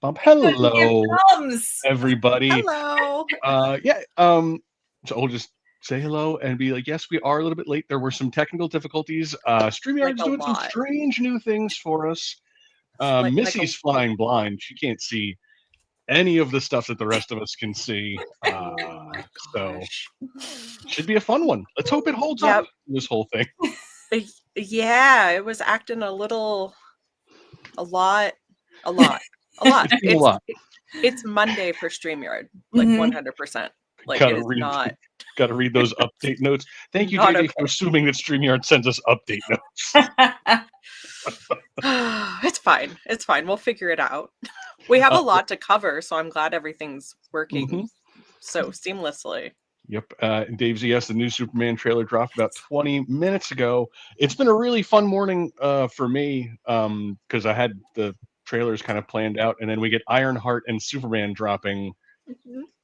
bum. Hello, Thumbs. everybody. Hello. So we'll just say hello and be like, yes, we are a little bit late. There were some technical difficulties. StreamYard's Like a doing some lot. strange new things for us. Like Missy's flying blind. She can't see any of the stuff that the rest of us can see. Oh my So gosh. should be a fun one. Let's hope it holds up, this whole thing. Yeah, it was acting a lot. It's Monday for StreamYard, like 100%. Like it is not. Gotta read those update notes. Thank you, Not JJ, okay. for assuming that StreamYard sends us update notes. It's fine. It's fine. We'll figure it out. We have a lot to cover, so I'm glad everything's working so seamlessly. Yep. Dave's yes, the new Superman trailer dropped about 20 minutes ago. It's been a really fun morning for me because I had the trailers kind of planned out, and then we get Ironheart and Superman dropping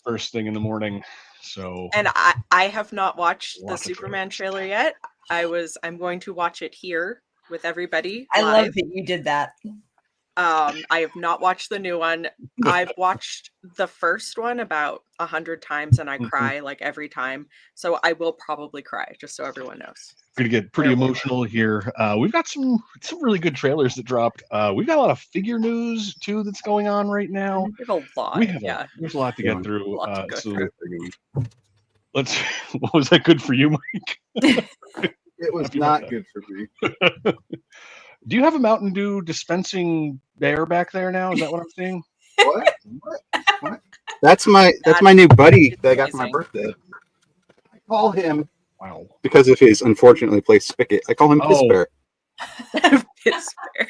first thing in the morning. So, and I have not watched the Superman trailer yet. I'm going to watch it here with everybody. I love that you did that. I have not watched the new one. I've watched the first one about 100 times, and I cry like every time. So I will probably cry, just so everyone knows. We're gonna get pretty emotional here. We've got some really good trailers that dropped. We've got a lot of figure news too that's going on right now. We have a lot. There's a lot to get through. What was that good for you, Mike? It was not good for me. Do you have a Mountain Dew dispensing bear back there now? Is that what I'm seeing? What? That's my new buddy that I got for my birthday. I call him because of his unfortunately placed spigot. I call him Piss Bear. Piss Bear.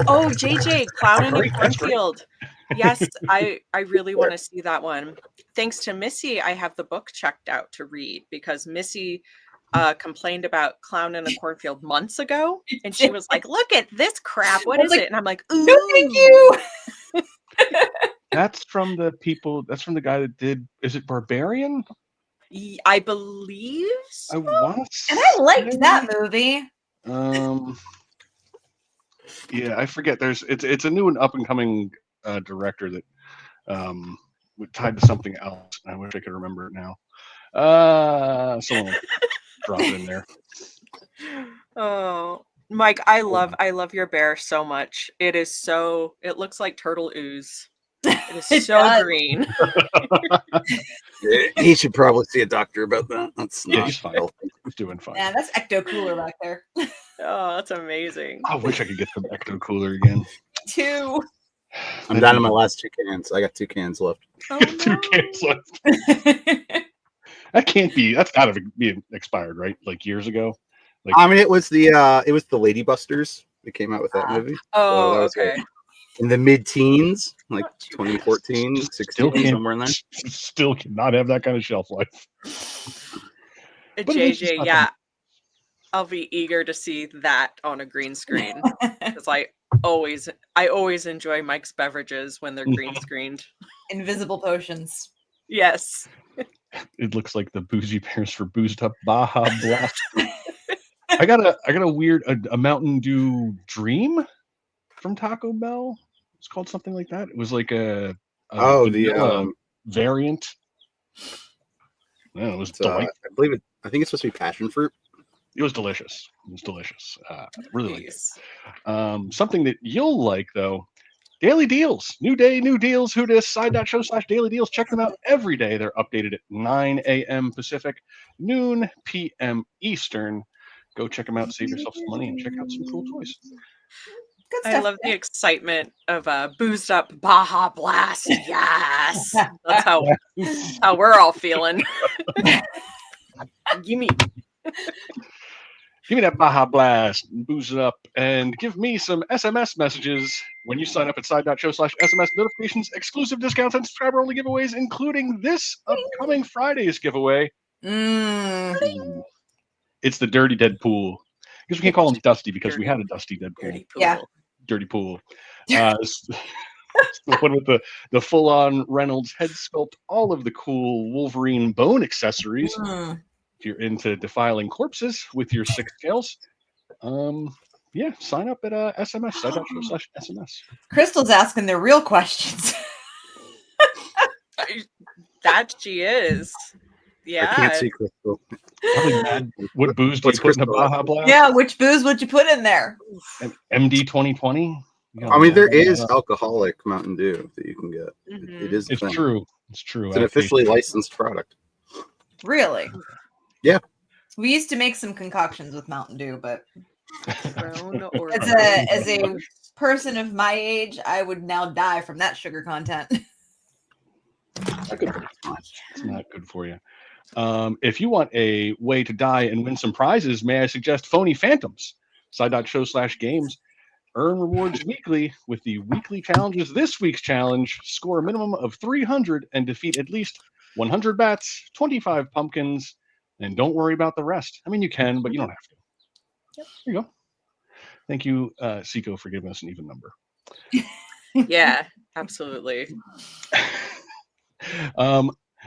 Oh, JJ, Clown in a Cornfield. Yes, I really want to see that one. Thanks to Missy, I have the book checked out to read because Missy complained about Clown in a Cornfield months ago, and she was like, "Look at this crap! What is it?" And I'm like, "Ooh, no, thank you." That's from the guy that did. Is it Barbarian? I believe so. And I liked that movie. Yeah, I forget. It's a new and up and coming director that tied to something else. I wish I could remember it now. Someone drop it in there. Oh, Mike, I love your bear so much. It looks like turtle ooze. It is so green. He should probably see a doctor about that. That's not he's fine. He's doing fine. Yeah, that's Ecto Cooler back there. Oh, that's amazing. I wish I could get some Ecto Cooler again. Two. I'm down to my last 2 cans. I got 2 cans left. Oh, 2 cans left. That can't be. That's gotta be expired, right? Like years ago. Like, I mean, it was the Lady Busters that came out with that movie. Oh, so that was okay. Like in the mid-teens, like 2014, 16, somewhere in there. Still cannot have that kind of shelf life. JJ, yeah, I'll be eager to see that on a green screen because I always enjoy Mike's beverages when they're green screened. Invisible potions. Yes. It looks like the Boozy Bears for Boozed Up Baja Blast. I got a weird a Mountain Dew Dream from Taco Bell. It's called something like that. It was like a variant. No, it was delightful. I think it's supposed to be passion fruit. It was delicious. Really like it. Something that you'll like though. Daily deals. New day, new deals. Who dis? Side.show/daily deals. Check them out every day. They're updated at 9 a.m. Pacific, noon p.m. Eastern. Go check them out. Save yourself some money and check out some cool toys. I love the excitement of boozed up Baja Blast. Yes. That's how we're all feeling. Give me that Baja Blast, booze it up, and give me some SMS messages when you sign up at side.show/SMS notifications, exclusive discounts, and subscriber-only giveaways, including this upcoming Friday's giveaway. It's the Dirty Deadpool. Because we can't call him Dusty because we had a Dusty Deadpool. Dirty Pool. It's the one with the full-on Reynolds head sculpt, all of the cool Wolverine bone accessories. If you're into defiling corpses with your 6 scales, Yeah, sign up at SMS, side.show/SMS. Crystal's asking the real questions. That she is. I can't Yeah. see Crystal. Probably mad. What booze do you What's put in a Crystal? Baja Blast? Yeah, which booze would you put in there? MD 2020. I mean, there is alcoholic Mountain Dew that you can get. Mhm. It is. a It's thing. true. It's true. It's an officially licensed product. Really? Yeah. We used to make some concoctions with Mountain Dew, but Crown or as a person of my age, I would now die from that sugar content. It's not good for you. If you want a way to die and win some prizes, may I suggest Phony Phantoms? Side.show/games. Earn rewards weekly with the weekly challenges. This week's challenge: score a minimum of 300 and defeat at least 100 bats, 25 pumpkins, and don't worry about the rest. I mean, you can, but you don't have to. Yep. There you go. Thank you, Seiko, for giving us an even number. Yeah, absolutely.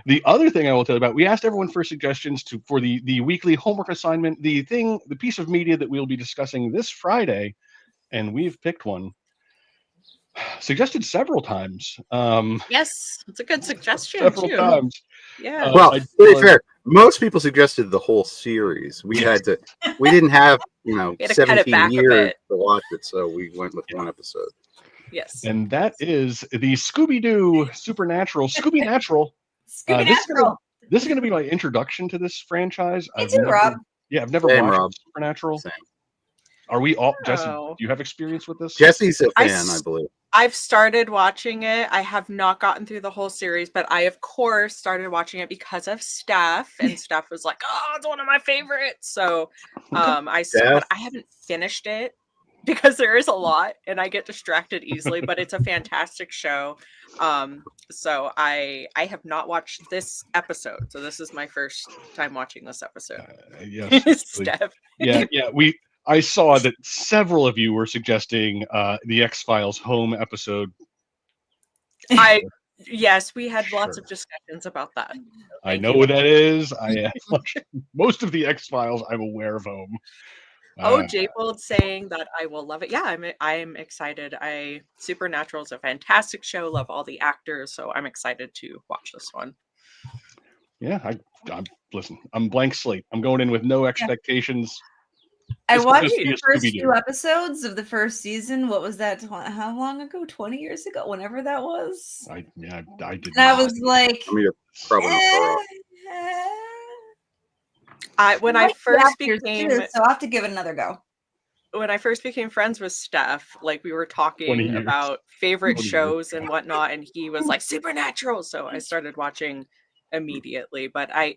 The other thing I will tell you about, we asked everyone for suggestions for the weekly homework assignment, the piece of media that we'll be discussing this Friday, and we've picked one. Suggested several times. Yes, it's a good suggestion Several too. times. Yeah. Well, to be fair, most people suggested the whole series. We didn't have, We had to cut it 17 back a years bit. to watch it, so we went with one episode. Yes. And that is the Scooby-Doo Supernatural. Scooby-Natural. Supernatural. This is going to be my introduction to this franchise. Me too, Rob. Yeah, I've never Same, watched Rob. Supernatural. Same. Are we all, Jesse, Oh. do you have experience with this? Jesse's a fan, I believe. I've started watching it. I have not gotten through the whole series, but I, of course, started watching it because of Steph, and Steph was like, "Oh, it's one of my favorites." So, but I haven't finished it because there is a lot, and I get distracted easily. But it's a fantastic show. So I have not watched this episode, so this is my first time watching this episode. Yes, Steph. Yeah. I saw that several of you were suggesting the X-Files home episode. Yes, we had lots of discussions about that. I know what that is. Most of the X-Files I'm aware of home. J-Bold saying that I will love it. Yeah, I'm excited. Supernatural is a fantastic show. Love all the actors, so I'm excited to watch this one. Yeah, listen, I'm blank slate. I'm going in with no expectations. I watched the first few episodes of the first season. What was that? How long ago? 20 years ago? Whenever that was. I did. And I was like, you're probably when I first became, so I'll have to give it another go. When I first became friends with Steph, like we were talking about favorite shows and whatnot, and he was like Supernatural, so I started watching immediately. But I've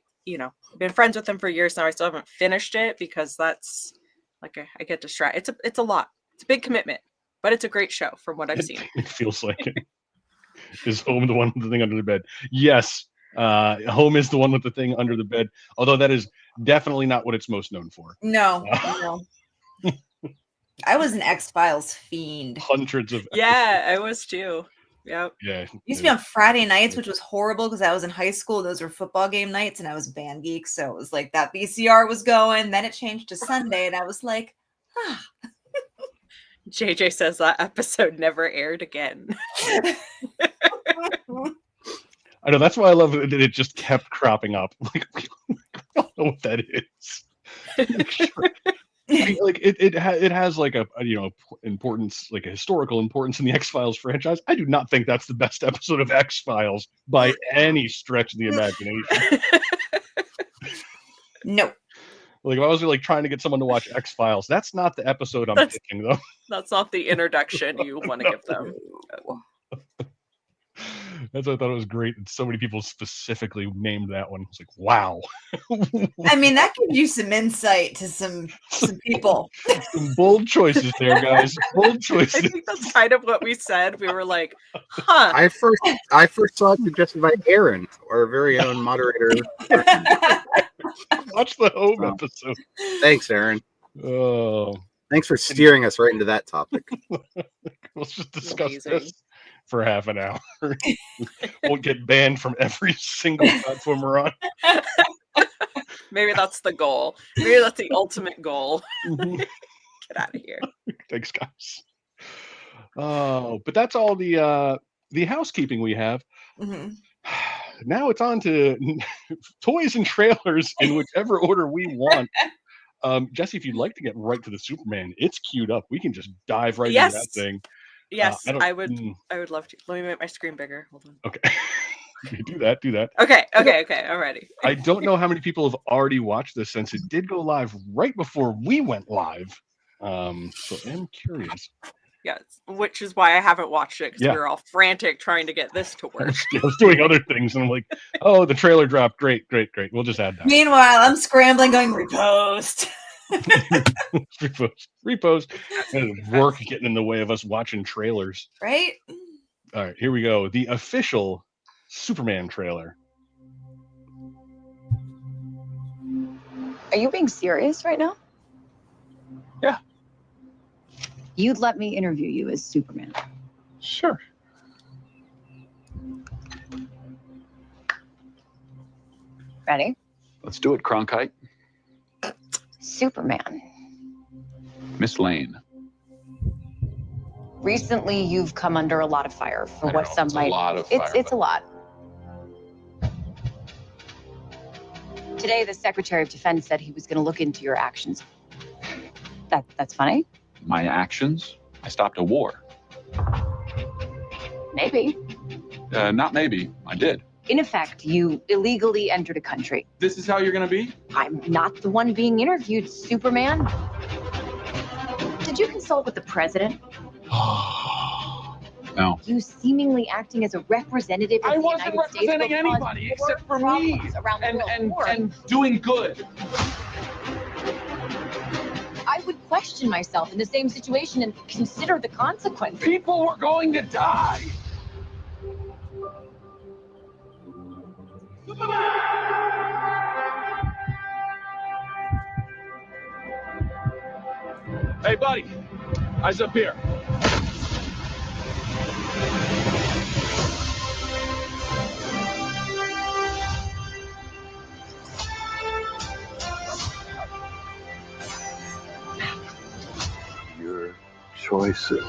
been friends with him for years now. I still haven't finished it because that's like I get distracted. It's a lot. It's a big commitment, but it's a great show from what I've seen. It feels like it. Is home the one with the thing under the bed? Yes. Home is the one with the thing under the bed. Although that is definitely not what it's most known for. No. I was an X-Files fiend. Hundreds of episodes. Yeah, I was too. Yep. Yeah. It used to be on Friday nights, which was horrible because I was in high school. Those were football game nights, and I was a band geek, so it was like that VCR was going. Then it changed to Sunday, and I was like, ah. JJ says that episode never aired again. I know, that's why I love that it just kept cropping up. Like, I don't know what that is. Like it has like a importance, like a historical importance in the X-Files franchise. I do not think that's the best episode of X-Files by any stretch of the imagination. No. Like if I was like trying to get someone to watch X-Files, that's not the episode I'm picking though. That's not the introduction you want to give them. That's why I thought it was great that so many people specifically named that one. It's like, wow. I mean, that gives you some insight to some people. Some bold choices there, guys. Bold choices. I think that's kind of what we said. We were like, huh. I first saw it suggested by Aaron, our very own moderator. Watch the home episode. Thanks, Aaron. Oh. Thanks for steering us right into that topic. Let's just discuss this for half an hour. Won't get banned from every single platform we're on. Maybe that's the goal. Maybe that's the ultimate goal. Get out of here. Thanks, guys. Oh, but that's all the housekeeping we have. Mhm. Now it's on to toys and trailers in whichever order we want. Jesse, if you'd like to get right to the Superman, it's queued up. We can just dive right into that thing. Yes, I would love to. Let me make my screen bigger. Hold on. Okay. do that. Okay. I'm ready. I don't know how many people have already watched this since it did go live right before we went live. So I'm curious. Yes, which is why I haven't watched it, because we were all frantic trying to get this to work. I was doing other things, and I'm like, oh, the trailer dropped. Great. We'll just add that. Meanwhile, I'm scrambling, going repost. repost. And work getting in the way of us watching trailers. Right? All right, here we go. The official Superman trailer. Are you being serious right now? Yeah. You'd let me interview you as Superman. Sure. Ready? Let's do it, Cronkite. Superman. Miss Lane. Recently, you've come under a lot of fire for what some might. A lot of fire, it's a lot. Today, the Secretary of Defense said he was going to look into your actions. That's funny. My actions? I stopped a war. Maybe. Not maybe. I did. In effect, you illegally entered a country. This is how you're going to be? I'm not the one being interviewed, Superman. Did you consult with the president? No. You seemingly acting as a representative of I the wasn't United States representing anybody except for me around the world. and doing good. I would question myself in the same situation and consider the consequences. People were going to die. Hey, buddy. Eyes up here. Your choices,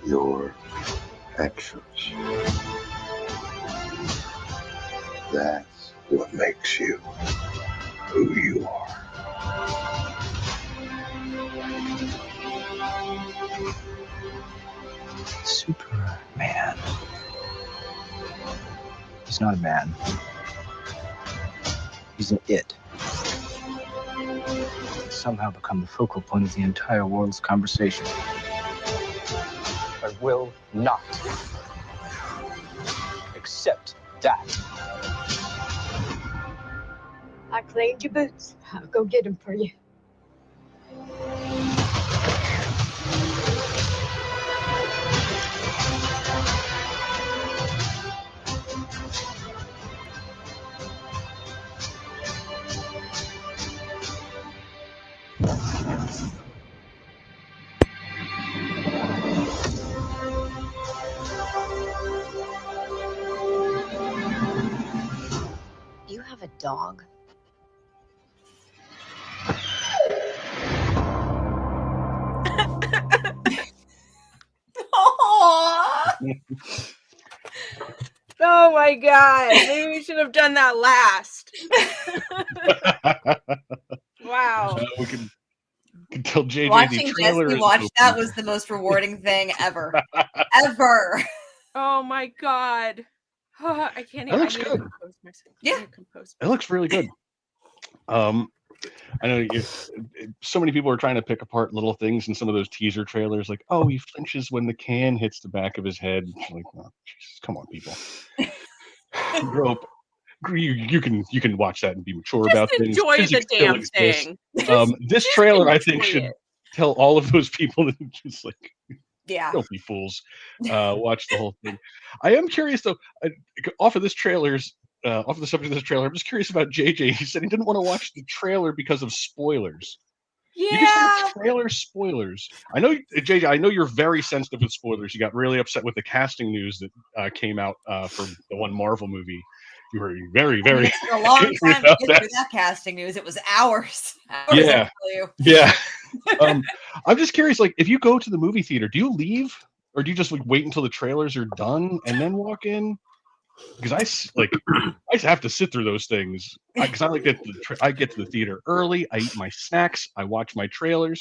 your actions. That's what makes you who you are. Superman. He's not a man. He's an it. He's somehow become the focal point of the entire world's conversation. I will not accept that. I cleaned your boots. I'll go get them for you. You have a dog? Oh my god. Maybe we should have done that last. Wow. We can tell JJ Watching the trailer Jesse is watch open. that was the most rewarding thing ever. Ever. Oh my god. I can't even. That looks good. Compose myself. Yeah. It looks really good. I know so many people are trying to pick apart little things in some of those teaser trailers, like, oh, he flinches when the can hits the back of his head. Like, oh, Jesus, come on, people. Grow up. You can watch that and be mature about things. Enjoy Physics the still damn exists. thing. This trailer, I think, enjoy should it. tell all of those people that just like, Yeah. don't be fools. Watch the whole thing. I am curious though. Off of the subject of this trailer, I'm just curious about JJ. He said he didn't want to watch the trailer because of spoilers. You can Yeah. say trailer spoilers. I know, JJ. I know you're very sensitive with spoilers. You got really upset with the casting news that came out for the one Marvel movie. You were very, very. It's been a long time to without get through that. that casting news. It was hours. Yeah. I tell you. Yeah. I'm just curious, like, if you go to the movie theater, do you leave, or do you just like wait until the trailers are done and then walk in? Because I have to sit through those things because I like I get to the theater early. I eat my snacks. I watch my trailers.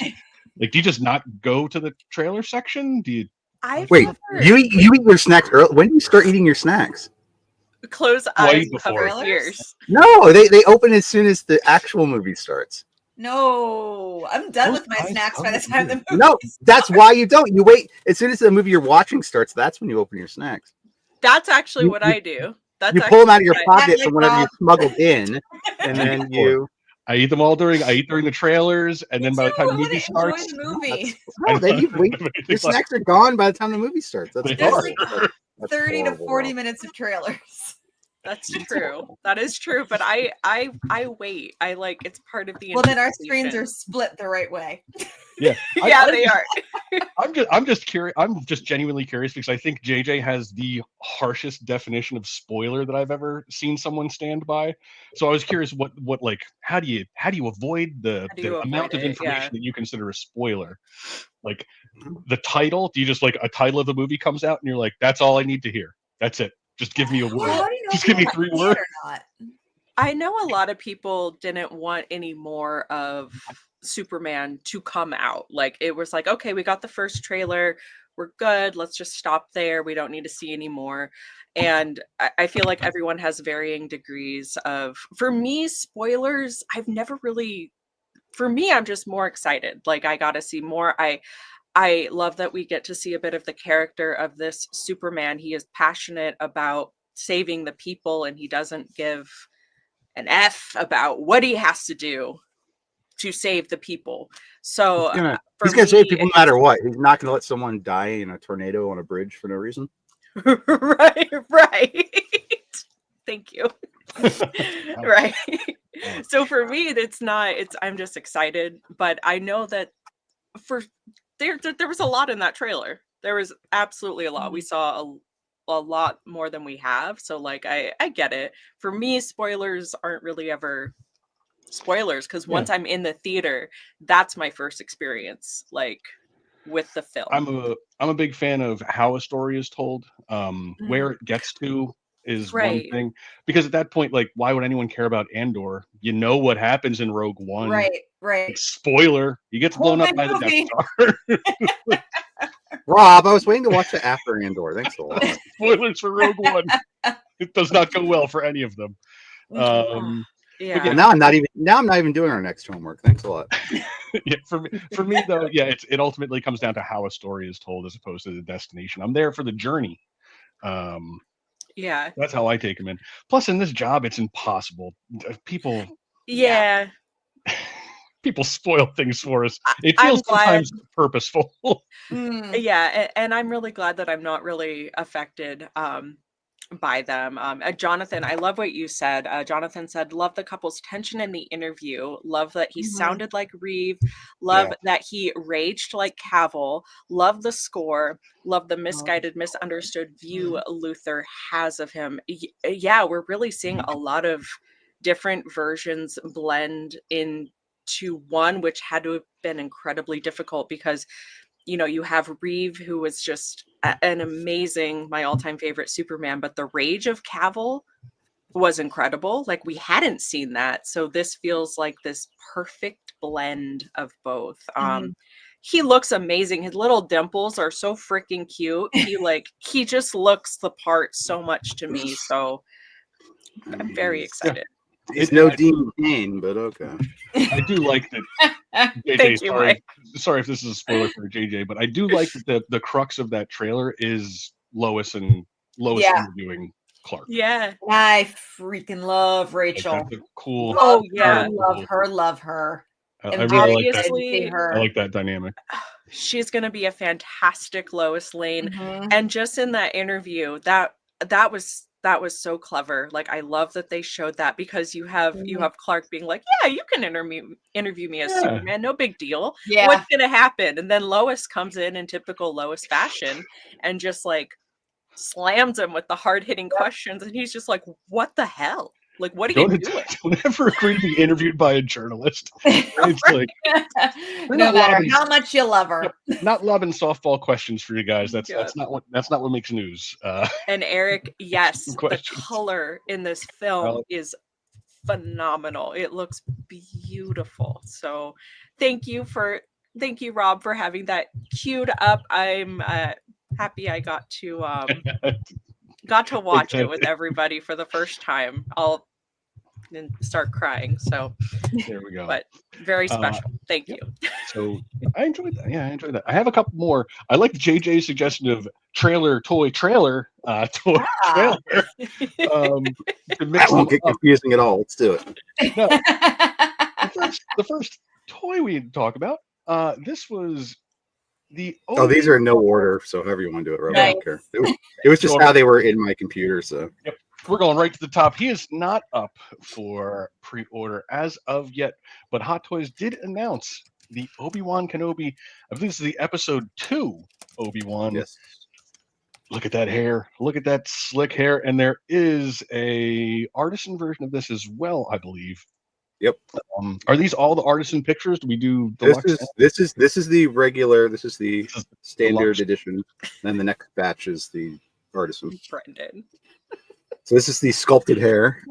Like, do you just not go to the trailer section? Do you? Wait, you eat your snacks early? When do you start eating your snacks? Close eyes, cover ears. No, they open as soon as the actual movie starts. No, I'm done with my snacks by the time the movie No, that's why you don't. You wait as soon as the movie you're watching starts. That's when you open your snacks. That's actually what I do. That's you pull them out of your what I do. pocket from whatever you smuggled in, and then you. I eat them all during the trailers, and then by the time the movie starts, the movie. No, then you wait. Your snacks are gone by the time the movie starts. That's There's horrible. like That's 30 to horrible, 40 bro. minutes of trailers. That's true. That is true. But I wait. I like it's part of the. Well, then our screens are split the right way. Yeah, yeah, they are. I'm just curious. I'm just genuinely curious because I think JJ has the harshest definition of spoiler that I've ever seen someone stand by. So I was curious, what like how do you avoid the amount of information that you consider a spoiler? Like the title. Do you just like a title of the movie comes out and you're like, that's all I need to hear. That's it. Just give me a word. How do you know Just give me 3 words. Or not? I know a lot of people didn't want any more of Superman to come out. Like it was like, okay, we got the first trailer. We're good. Let's just stop there. We don't need to see any more. And I feel like everyone has varying degrees of, for me, spoilers, I've never really, for me, I'm just more excited. Like I got to see more. I love that we get to see a bit of the character of this Superman. He is passionate about saving the people, and he doesn't give an F about what he has to do to save the people. So he's gonna save people no matter what. He's not gonna let someone die in a tornado on a bridge for no reason. right. Thank you. Right. So for me, I'm just excited, but I know that there was a lot in that trailer. There was absolutely a lot. We saw a lot more than we have. So like I get it. For me, spoilers aren't really ever spoilers because once I'm in the theater, that's my first experience like with the film. I'm a big fan of how a story is told. Where it gets to is one thing, because at that point, like, why would anyone care about Andor? You know what happens in Rogue One. Right. Like, spoiler, he gets blown up by the Death Star. Rob, I was waiting to watch the after Andor. Thanks a lot. Spoilers for Rogue One. It does not go well for any of them. Yeah. Now I'm not even doing our next homework. Thanks a lot. Yeah, for me though, yeah, it ultimately comes down to how a story is told as opposed to the destination. I'm there for the journey. Yeah, that's how I take them in. Plus, in this job, it's impossible. People, people spoil things for us. It feels sometimes purposeful. Yeah, and I'm really glad that I'm not really affected by them. Jonathan, I love what you said. Jonathan said, love the couple's tension in the interview. Love that he sounded like Reeve. Love that he raged like Cavill. Love the score. Love the misguided, misunderstood view Luther has of him. Yeah, we're really seeing a lot of different versions blend into one, which had to have been incredibly difficult because you know, you have Reeve, who was just an amazing, my all-time favorite Superman, but the rage of Cavill was incredible. Like we hadn't seen that. So this feels like this perfect blend of both. He looks amazing. His little dimples are so freaking cute. He just looks the part so much to me. So I'm very excited. It's no Dean Cain, but okay. I do like that. JJ, Thank you, Mike. Sorry if this is a spoiler for JJ, but I do like that the crux of that trailer is Lois interviewing Clark. Yeah, I freaking love Rachel. Like, that's cool. Oh yeah, love her. I really like that. I like that dynamic. She's gonna be a fantastic Lois Lane, and just in that interview, that was so clever. Like I love that they showed that because you have Clark being like, yeah, you can interview me as Superman, no big deal. Yeah, what's gonna happen? And then Lois comes in typical Lois fashion and just like slams him with the hard-hitting questions, and he's just like, "What the hell? Like, what are you doing?" Don't ever agree to be interviewed by a journalist. It's like no matter how much you love her. Not lobbing softball questions for you guys. That's not what makes news. And Eric, yes, the color in this film is phenomenal. It looks beautiful. So thank you, Rob, for having that queued up. I'm happy I got to watch it with everybody for the first time. I'll start crying. So there we go. But very special. Thank you. So I enjoyed that. Yeah, I enjoyed that. I have a couple more. I like JJ's suggestion of toy trailer. To that won't get confusing at all. Let's do it. No, the first toy we talk about. This was the. These are in no order, so however you want to do it, Rob. Nice. I don't care. It was just how they were in my computer. So. Yep. We're going right to the top. He is not up for pre-order as of yet, but Hot Toys did announce the Obi-Wan Kenobi. I believe this is the episode 2 Obi-Wan. Yes. Look at that hair. Look at that slick hair. And there is a artisan version of this as well, I believe. Yep. Are these all the artisan pictures? Do we do deluxe? This is the regular. This is the standard edition. Then the next batch is the artisan. Brendan. So this is the sculpted hair.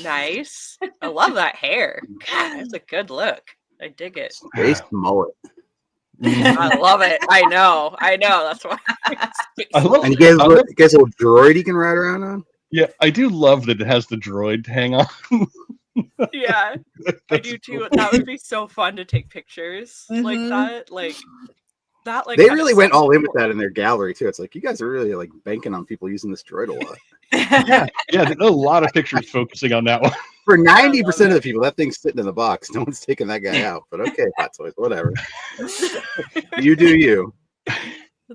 Nice. I love that hair. God, that's a good look. I dig it. Space mullet. I love it. I know. That's why. I love and you guys a little droid you can ride around on? Yeah, I do love that it has the droid to hang on. Yeah, I do too. Cool. That would be so fun to take pictures like that. Like they really went all in with that in their gallery too. It's like you guys are really like banking on people using this droid a lot. yeah, there's a lot of pictures focusing on that one. For 90% of the people, that thing's sitting in the box. No one's taking that guy out. But okay, Hot Toys, whatever. You do you.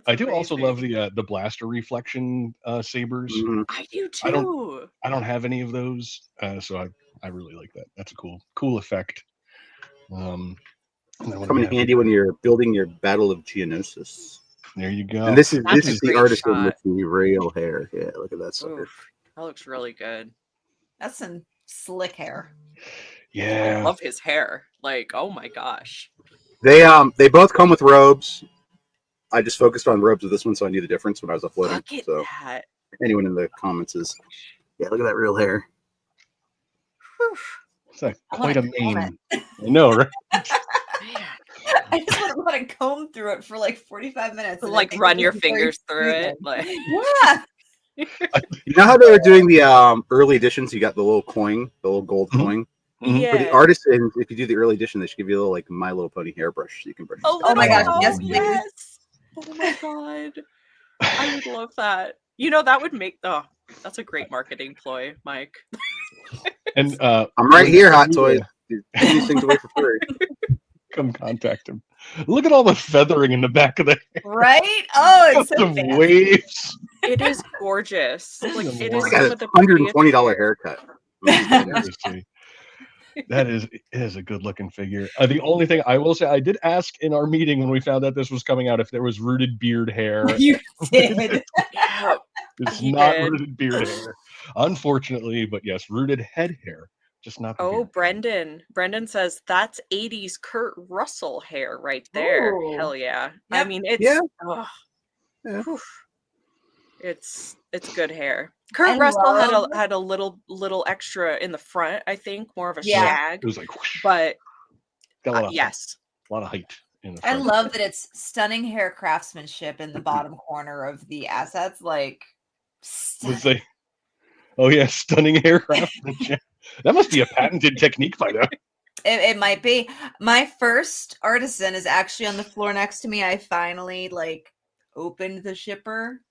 I do also love the blaster reflection sabers. Mm-hmm. I do too. I don't have any of those, so I really like that. That's a cool effect. Come in handy when you're building your Battle of Geonosis. There you go. And this is the artisan with the real hair. Yeah, look at that sucker. That looks really good. That's some slick hair. Yeah, I love his hair. Like, oh my gosh. They both come with robes. I just focused on robes with this one, so I knew the difference when I was uploading. Look at so that. Anyone in the comments is, yeah, look at that real hair. It's like quite a mane. I know, right? I just want to let it comb through it for like 45 minutes. Like run your fingers through it. Like yeah. You know how they were doing the early editions? You got the little coin, the little gold coin. Yeah. For the artisans, if you do the early edition, they should give you a little like My Little Pony hairbrush so you can brush. Oh my gosh! Yes. Oh my god! I would love that. You know, that would make that's a great marketing ploy, Mike. And I'm right here, Hot Toys. Give these things away for free. Come contact him. Look at all the feathering in the back of the hair. Right? Oh, it's so the waves. It is gorgeous. Like it is some of the $120 haircut. That is a good looking figure. The only thing I will say, I did ask in our meeting when we found out this was coming out if there was rooted beard hair. You did. It's not rooted beard hair, unfortunately, but yes, rooted head hair. Just not. Brendan says that's 80s Kurt Russell hair right there. Ooh. Hell yeah. Yep. I mean, it's it's good hair. Kurt Russell had a little extra in the front, I think, more of a shag. It was like whoosh. But yes, a lot of height in the front. I love that it's stunning hair craftsmanship in the bottom corner of the assets. Like, stunning hair craftsmanship. That must be a patented technique by now. It might be. My first artisan is actually on the floor next to me. I finally opened the shipper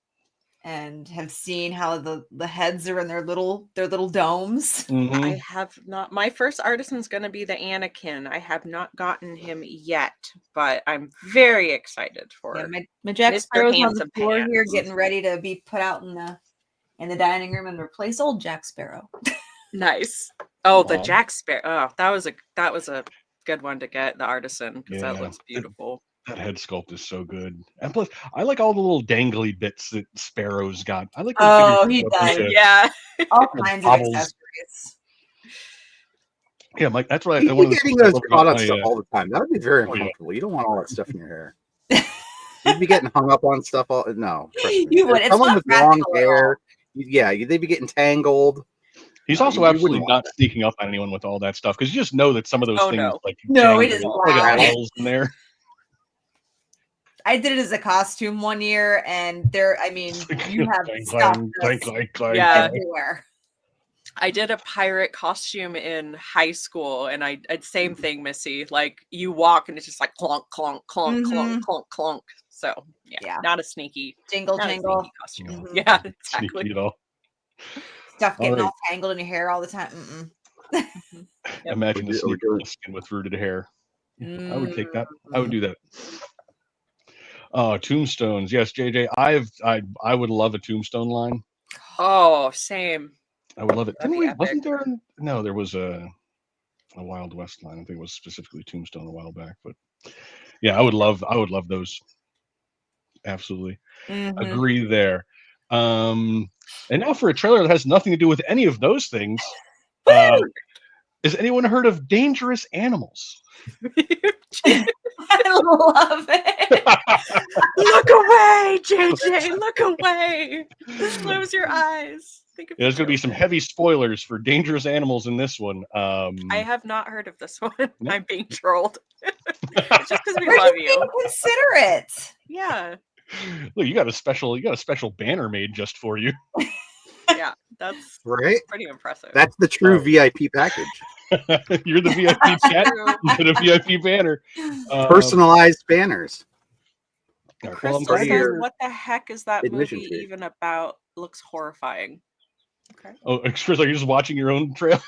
and have seen how the heads are in their little domes. Mm-hmm. I have not. My first artisan's going to be the Anakin. I have not gotten him yet, but I'm very excited for it. My Jack Sparrow's on the floor here, getting ready to be put out in the dining room and replace old Jack Sparrow. Nice. Oh, the Jack Sparrow. Oh, that was a good one to get, the artisan, because that looks beautiful. That head sculpt is so good, and plus, I like all the little dangly bits that Sparrow's got. I like. Oh, he does. Yeah. All kinds of bobbles. accessories. Yeah, Mike. That's what You'd I be one of the getting things I those love caught about on stuff all the time. That would be very uncomfortable. You don't want all that stuff in your hair. You'd be getting hung up on stuff all. No, trust me. You would. It's Someone not with long practical at all. hair. They'd be getting tangled. He's also you absolutely wouldn't not want sneaking up on anyone with all that stuff because you just know that some of those Oh, things no. like No, it jangle, is like loud. holes in there. I did it as a costume one year, and you have Clang, stuff clang, that's clang, clang, Yeah. everywhere. I did a pirate costume in high school, and I same thing, Missy. Like you walk, and it's just like clunk, clunk, clunk, clunk, clunk, clunk. So yeah, not a sneaky jingle, not a jingle sneaky costume. Mhm. Yeah, exactly. Sneaky at all. Stuff getting right. all tangled in your hair all the time. Imagine the We're sneaky doing- skin with rooted hair. I would take that. I would do that. Tombstones. Yes, JJ. I would love a tombstone line. Oh, same. I would love it. That'd Didn't be we? epic. Wasn't there? No, there was a Wild West line. I think it was specifically Tombstone a while back. But yeah, I would love those. Absolutely, agree there. And now for a trailer that has nothing to do with any of those things. Has anyone heard of Dangerous Animals? I love it. Look away, JJ. Look away. Close your eyes. Think of There's going to be some heavy spoilers for Dangerous Animals in this one. I have not heard of this one. No. I'm being trolled. It's just because we love you. Consider it. Yeah. Look, you got a special banner made just for you. Yeah, that's right. pretty impressive. That's the true VIP package. You're the VIP chat. You get a VIP banner. Personalized banners. Crystal Part of says, your "What the heck is that admission movie fee. even about? Looks horrifying." Okay. Oh, Chris, like you're just watching your own trail.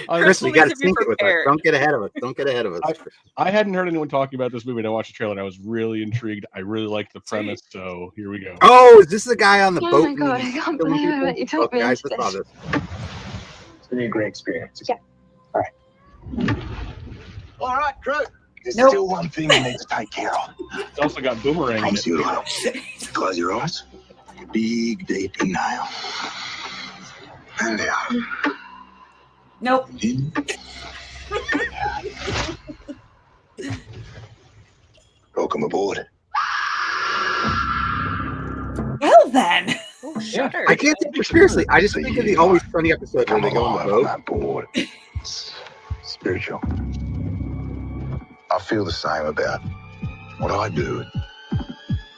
Chris, we got to needs to be sync it with us. prepared. Don't get ahead of us. Don't get ahead of us. I hadn't heard anyone talking about this movie, and I watched the trailer, and I was really intrigued. I really liked the premise, so here we go. Oh, is this the guy on the Oh boat? my God, I can't believe I let you talk me Okay, I into just saw this. this. It's gonna be a great experience. Yeah. All right, crew. There's Nope. still one thing you need to take care of. It's also got Boomerang in Promise it. you will. Close your eyes. Take a big, deep inhale. And out. Nope. In. Welcome aboard. Well then. Oh, shudder. I can't take it seriously. I just think of the Always Sunny episode where Come they go on alive the on boat. that board. It's spiritual. I feel the same about what I do.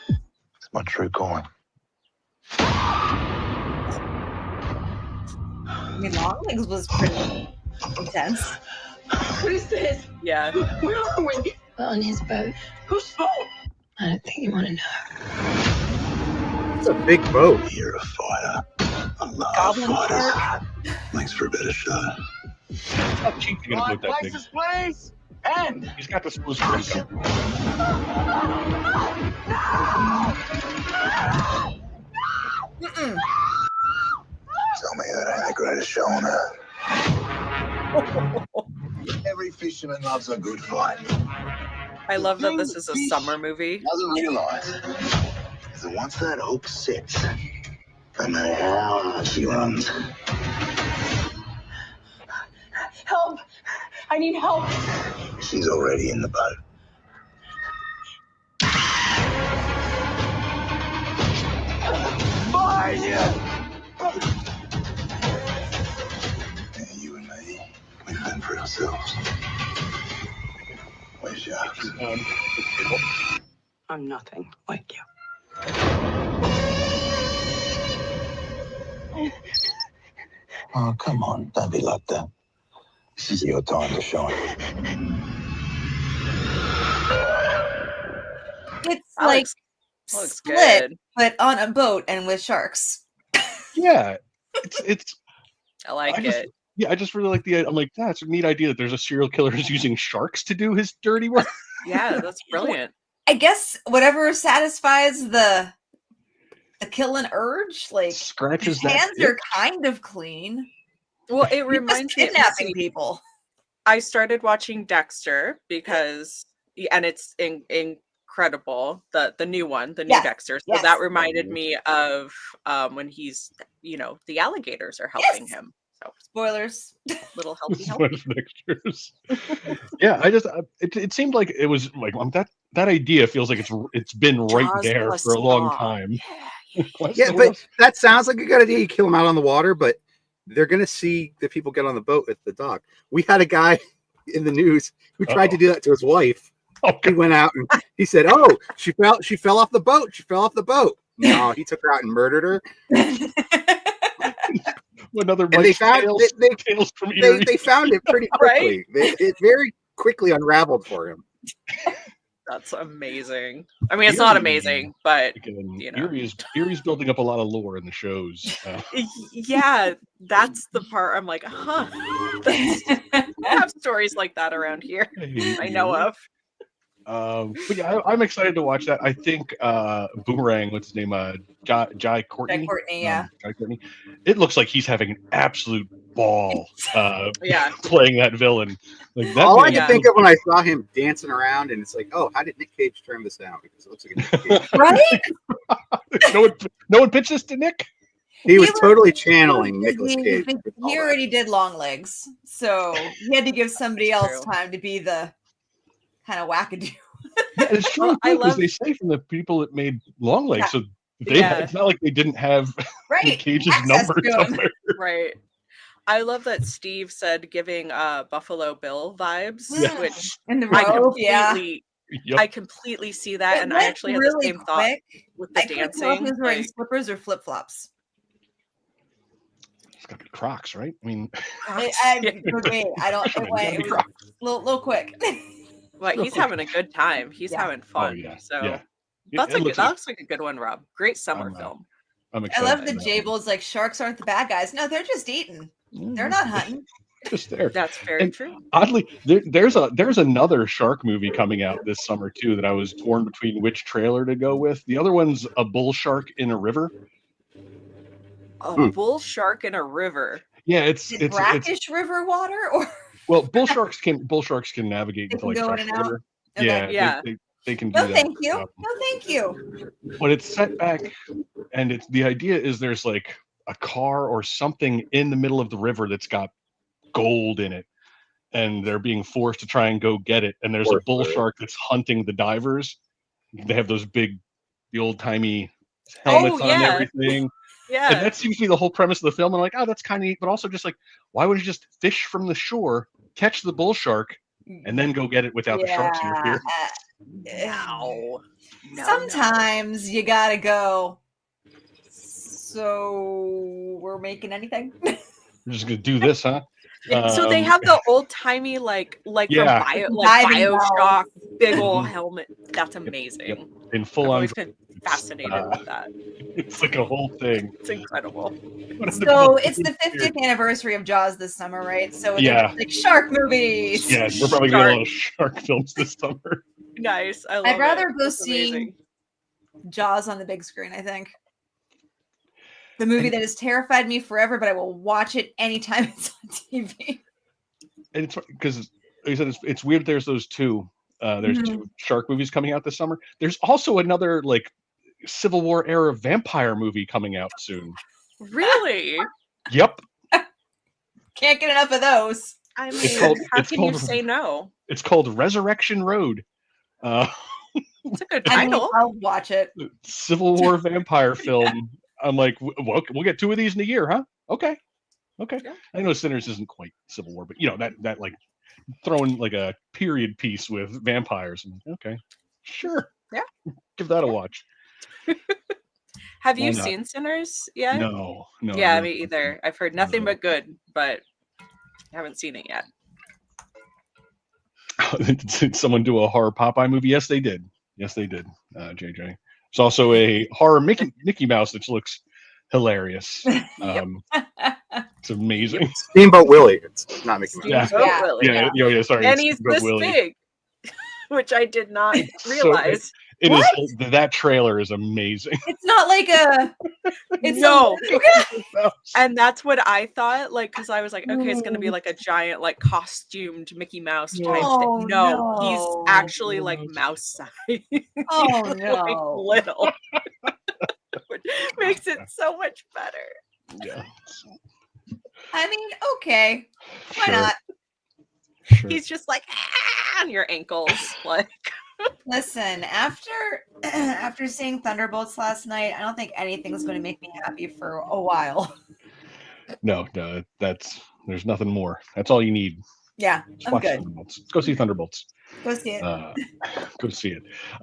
It's my true calling. I mean, Longlegs was pretty intense. What is this? Yeah. Where are we? We're on his boat. Whose boat? I don't think you want to know. It's a big boat. You're a fighter. I love Goblin fighters. shark. Makes for a better show. It's not cheap to get a boat that big. please. And He's got the smooth screen. Mm-mm. Tell me that ain't the greatest show on earth. Every fisherman loves a good fight. I love that this is a summer movie. Doesn't realize that once that hook sets, no matter how hard she runs, Help! I need help. she's already in the boat. behind you. And you and me, we fend for ourselves. We're sharks. I'm nothing like you. Oh, come on. Don't be like that. This is your time to shine. It's That like looks Split, good. but on a boat and with sharks. Yeah, it's. I like I just- it. Yeah, I just really like the. I'm like, that's a neat idea that there's a serial killer who's using sharks to do his dirty work. Yeah, that's brilliant. I guess whatever satisfies the killing urge, like Scratches his that hands itch. are kind of clean. Well, it He's just reminds me. kidnapping people. I started watching Dexter because, and it's incredible. The new one, the new Yes, Dexter. So yes. that reminded me of when he's, the alligators are helping Yes. him. So Spoilers. little healthy. Mixtures. Yeah, I just it seemed like it was like that idea feels like it's been right Jaws there plus for a long Saw. time. Yeah, but that sounds like a good idea. You kill them out on the water, but they're gonna see the people get on the boat at the dock. We had a guy in the news who tried to do that to his wife. He went out and he said, "Oh, she fell off the boat. She fell off the boat." No, he took her out and murdered her. Another and they found tales from Erie. they found it pretty quickly. It very quickly unraveled for him. That's amazing. I mean, it's not amazing, but Erie's building up a lot of lore in the shows. Yeah, that's the part I'm like, we have stories like that around here. I know of. But yeah, I'm excited to watch that. I think Boomerang, what's his name, Jai Courtney. Jai Courtney, yeah. Jai Courtney. It looks like he's having an absolute ball yeah, playing that villain. Like that. All I could think of when I saw him dancing around, and it's like, oh, how did Nick Cage turn this down? Because it looks like a Nick Cage. Right? no one pitched this to Nick. He was totally channeling Nicolas Cage. He already did long legs, so he had to give somebody else time to be the kind of wackadoo. Yeah, it's true because they say from the people that made Longlegs, so it's not like they didn't have Nick Cage's number somewhere. Right. I love that Steve said giving Buffalo Bill vibes, which in the I completely see that, and I actually had the same thought with the dancing. I couldn't tell if he was wearing slippers or flip flops. It's got to be Crocs, right? I mean, I don't. It was a little quick. Well, he's having a good time. He's having fun. So that looks like a good one, Rob. Great summer film. I'm I excited. love the Jables. Like sharks aren't the bad guys. No, they're just eating. They're not hunting. Just there. That's very true. Oddly, there's another shark movie coming out this summer too that I was torn between which trailer to go with. The other one's a bull shark in a river. A bull shark in a river. Yeah, it's brackish river water or. Well, bull sharks can navigate into like fresh water. Okay. Yeah, they can do no, that. Thank you. No, thank you. But it's set back, and the idea is there's like a car or something in the middle of the river that's got gold in it, and they're being forced to try and go get it. And there's a bull shark that's hunting the divers. They have those the old timey helmets on and everything. Yeah. And that seems to be the whole premise of the film. I'm like, oh, that's kind of neat, but also just like, why would you just fish from the shore, catch the bull shark, and then go get it without the sharks interfere? No. Sometimes you gotta go. So we're making anything? We're just gonna do this, huh? So they have the old timey from Bioshock big old helmet. That's amazing. Yep. In full on. Been fascinated with that. It's like a whole thing. It's incredible. So it's the 50th anniversary of Jaws this summer, right? So it's like shark movies. Yeah, we're probably gonna get a lot of shark films this summer. Nice. I'd rather go see Jaws on the big screen, I think. The movie that has terrified me forever, but I will watch it anytime it's on TV. And it's because, like I said, it's weird. There's those two. There's two shark movies coming out this summer. There's also another like Civil War era vampire movie coming out soon. Really? Yep. Can't get enough of those. I mean, how can you say no? It's called Resurrection Road. It's a good title. I'll watch it. Civil War vampire film. I'm like, we'll get two of these in a year, huh? Okay. Yeah. I know Sinners isn't quite Civil War, but that like throwing like a period piece with vampires. Okay, sure. Yeah, give that a watch. Have you seen Sinners yet? No. Yeah, me either. I've heard nothing but good, but I haven't seen it yet. Did someone do a horror Popeye movie? Yes, they did. JJ. It's also a horror Mickey Mouse, which looks hilarious. It's amazing. Steamboat Willie. It's not Mickey Mouse. Yeah. Sorry. And he's this big, which I did not realize. It What? is. That trailer is amazing. It's not like a. It's No. a, And that's what I thought, like, because I was like, okay, it's gonna be like a giant, like, costumed Mickey Mouse type Oh, thing. No, he's no. actually like mouse size. Oh He's, no. like, little. Which makes it so much better. Yeah. I mean, okay. Why Sure. not? Sure. He's just like on your ankles, like. Listen, after seeing Thunderbolts last night, I don't think anything's going to make me happy for a while. No, there's nothing more. That's all you need. Yeah, Just I'm watch good. Thunderbolts. Let's go see Thunderbolts. Go see it. Go see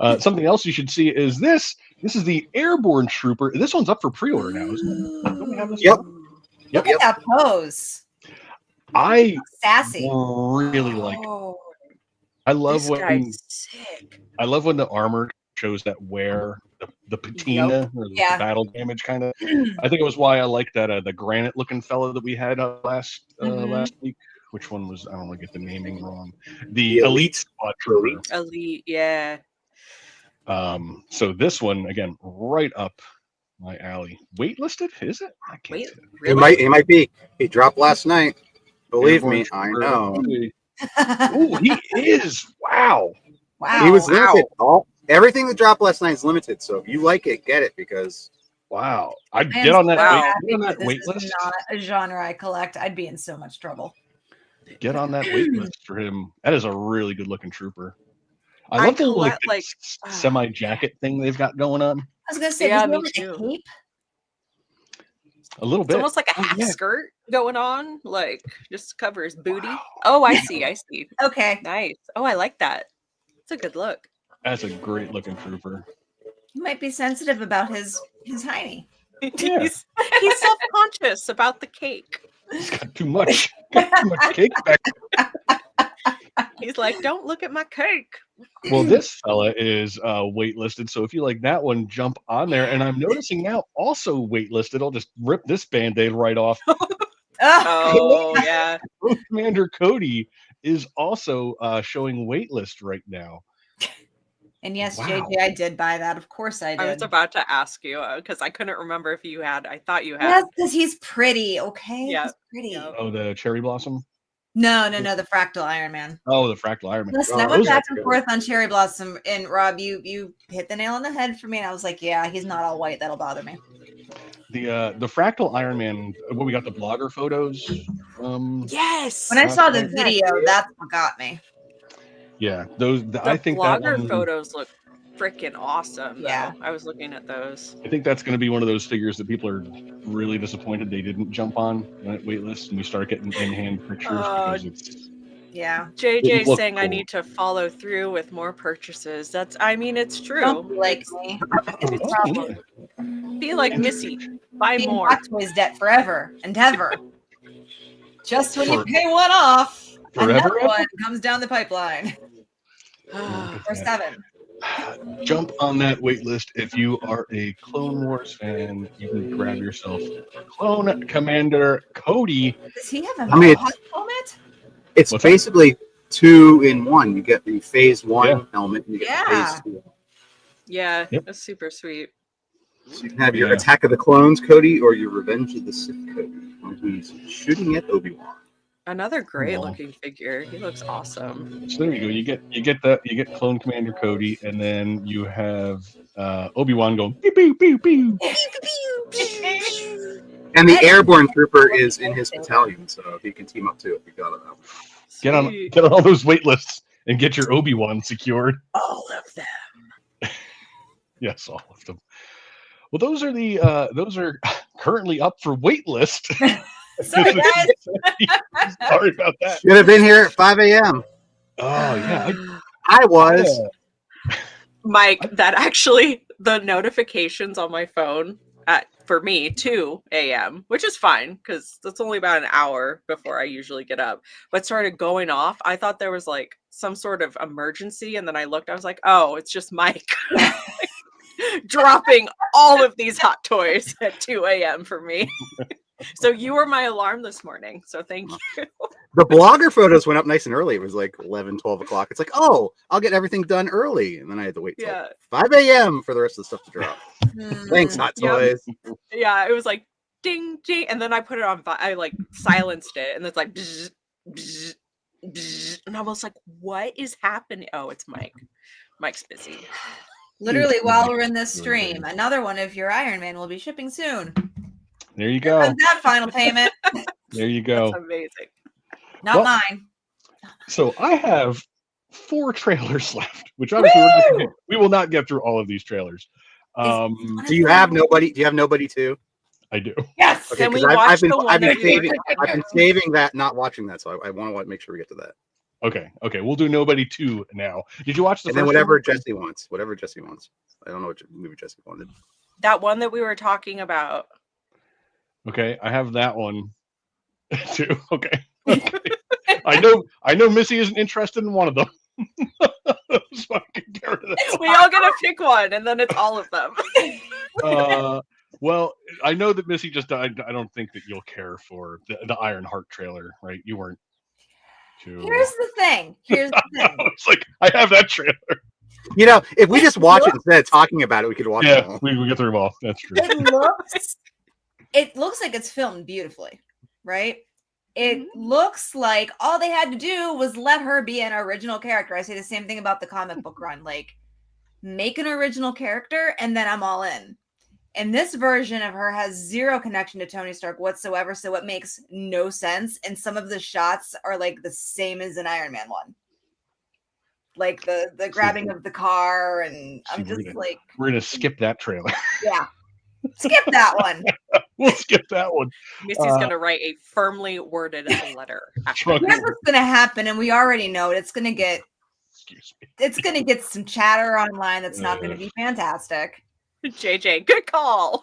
it. Something else you should see is this. This is the Airborne Trooper. This one's up for pre-order now, isn't it? Don't we have this? Yep. Look at that pose. I Sassy. really like it. Oh, I love this when guy's sick. I love when the armor shows that wear the patina or the Yeah. battle damage kind of. I think it was why I liked that the granite looking fella that we had last week. Which one was, I don't want to get the naming wrong. The Elite Squad Trooper. Elite, yeah. So this one again, right up my alley. Waitlisted, is it? I can't Wait, say it. really? He might be. He dropped last night. Believe Airborne me, I Trooper. know. Oh, he is! Wow. Wow. He was limited. Everything that dropped last night is limited. So if you like it, get it because. Wow. I'd I am get on that, so wait, happy get on that this wait is list. not a genre I collect. I'd be in so much trouble. Get on that wait list for him. That is a really good looking trooper. I I love the collect, like semi jacket thing they've got going on. I was gonna say, Yeah, does he me have, like, too. a cape? A little It's bit. almost like a Oh, half yeah. skirt going on, like just covers booty. Oh, I see. Okay. Nice. Oh, I like that. It's a good look. That's a great looking trooper. He might be sensitive about his hiney. Yeah. He's self-conscious about the cake. He's got too much. Got too much cake back. He's like, don't look at my cake. Well, this fella is waitlisted, so if you like that one, jump on there. And I'm noticing now also waitlisted. I'll just rip this band-aid right off. Oh, yeah. Commander Cody is also showing waitlist right now. And yes, Wow. JJ, I did buy that. Of course I did. I was about to ask you because I couldn't remember if you had. I thought you had. Yes, because he's pretty. Okay, Yeah. he's pretty. Yeah. Oh, the cherry blossom. No, the Fractal Iron Man. Oh, the fractal Iron Man. Listen, Oh, I went those are back and good. forth on Cherry Blossom, and Rob, you hit the nail on the head for me, and I was like, yeah, he's not all white. That'll bother me. The fractal Iron Man. When we got the blogger photos. Yes. When I saw the Yeah. video, that's what got me. Yeah, those. The I think that blogger one, photos look freaking awesome. Yeah. Though. I was looking at those. I think that's going to be one of those figures that people are really disappointed they didn't jump on that waitlist, and we start getting in-hand pictures because it's. Yeah. It JJ looked saying I cool. need to follow through with more purchases. It's true. Don't be like me. It's a problem. Be like Missy. Buy Being more. Hot Toys debt forever and ever. Just when you For- pay one off, Forever another ever? one comes down the pipipeline. Or 7. Jump on that waitlist if you are a Clone Wars fan. You can grab yourself Clone Commander Cody. Does he have a I mean, hot helmet? It's What's that? basically 2 in 1. You get the phase 1 Yeah. helmet and you get Yeah. phase 2. Yeah, Yep. that's super sweet. So you can have your Yeah. Attack of the Clones Cody or your Revenge of the Sith Cody. Who's shooting at Obi-Wan. Another great Aw. looking figure. He looks awesome. So there you go. You get Clone Commander Cody, and then you have Obi-Wan going pew pew pew pew. And the Airborne Trooper is in his battalion, so he can team up too if you got it out. Sweet. Get on all those waitlists and get your Obi-Wan secured. All of them. Yes, all of them. Well, those are currently up for waitlist. Sorry, guys. Sorry about that. Should have been here at 5 a.m. Oh yeah, I was. Mike, that actually the notifications on my phone for me 2 a.m., which is fine because that's only about an hour before I usually get up, but started going off. I thought there was like some sort of emergency, and then I looked, I was like, oh, it's just Mike dropping all of these hot toys at 2 a.m. for me. So you were my alarm this morning, so thank you. The blogger photos went up nice and early. It was like 11, 12 o'clock. It's like, oh, I'll get everything done early. And then I had to wait till 5 a.m. for the rest of the stuff to drop. Thanks, Hot Toys. Yeah, it was like ding, ding. And then I put it on, I like silenced it. And it's like, bzz, bzz, bzz. And I was like, what is happening? Oh, it's Mike. Mike's busy. Literally, while we're in this stream, another one of your Iron Man will be shipping soon. There you go. That final payment. There you go. That's amazing. Not mine. So I have 4 trailers left, which obviously we will not get through all of these trailers. Do you have nobody? Do you have nobody too? I do. Yes. Okay, because I've been saving that, not watching that, so I want to make sure we get to that. Okay. We'll do nobody 2 now. Did you watch the? And then whatever Jesse wants. Whatever Jesse wants. I don't know what movie Jesse wanted. That one that we were talking about. Okay, I have that one too. Okay. I know Missy isn't interested in one of them. So I can get rid of that. We all get to pick one, and then it's all of them. Well, I know that Missy just died. I don't think that you'll care for the Iron Heart trailer, right? You weren't too... Here's the thing. It's like, I have that trailer. You know, if we just watch it instead of talking about it, we could watch it all. We get through them all. That's true. It looks like it's filmed beautifully, right? It looks like all they had to do was let her be an original character. I say the same thing about the comic book run. Like, make an original character, and then I'm all in. And this version of her has zero connection to Tony Stark whatsoever, so it makes no sense. And some of the shots are like the same as an Iron Man one. Like the grabbing of the car, and I'm just like... We're going to skip that trailer. Yeah. Skip that one. We'll skip that one. Missy's going to write a firmly worded letter. Here's what's going to happen, and we already know it. It's going to get... It's going to get some chatter online that's not going to be fantastic. JJ, good call.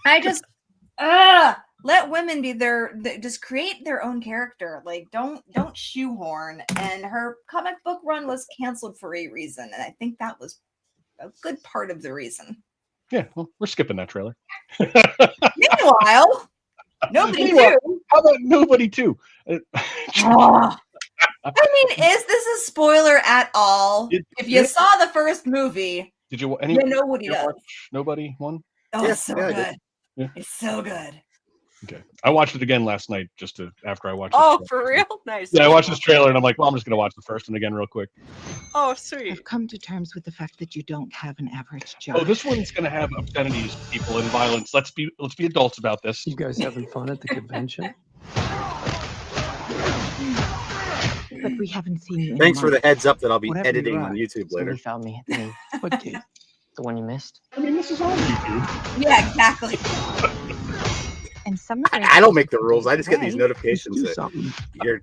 I just... let women be just create their own character. Like, don't shoehorn. And her comic book run was canceled for a reason, and I think that was a good part of the reason. Yeah, well, we're skipping that trailer. Meanwhile, nobody too. How about nobody too? I mean, is this a spoiler at all? If you saw the first movie, did you? You know what he does. Watch Nobody one? Oh, it's so good. Yeah. It's so good. Okay, I watched it again last night after I watched. Oh, for real? Nice. Yeah, I watched this trailer and I'm like, well, I'm just gonna watch the first one again real quick. Oh, sweet. I've come to terms with the fact that you don't have an average job. Oh, this one's gonna have obscenities, people, and violence. Let's be adults about this. You guys having fun at the convention? But we haven't seen you. Thanks for the heads up that I'll be Whatever editing you on YouTube later. Somebody found me. What kid? The one you missed. I mean, this is on YouTube. Yeah, exactly. And some I don't make the rules. I just get these notifications that your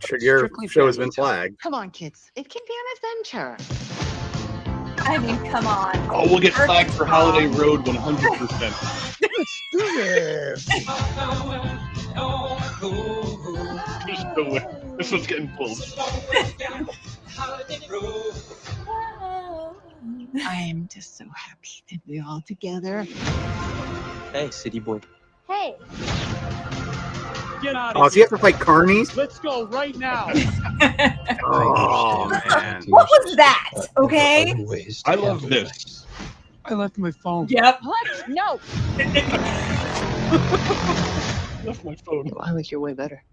show has been flagged. Come on, kids. It can be an adventure. I mean, come on. Oh, we'll get flagged for Holiday Road 100%. Let's do this. There's no way. This one's getting pulled. I am just so happy to be all together. Hey, city boy. Hey. Get out of Oh, so you have to fight carnies? Let's go right now. Oh, man. What was that? Okay. I love this. I left my phone. Yep. What? No. Left my phone. I like your way better.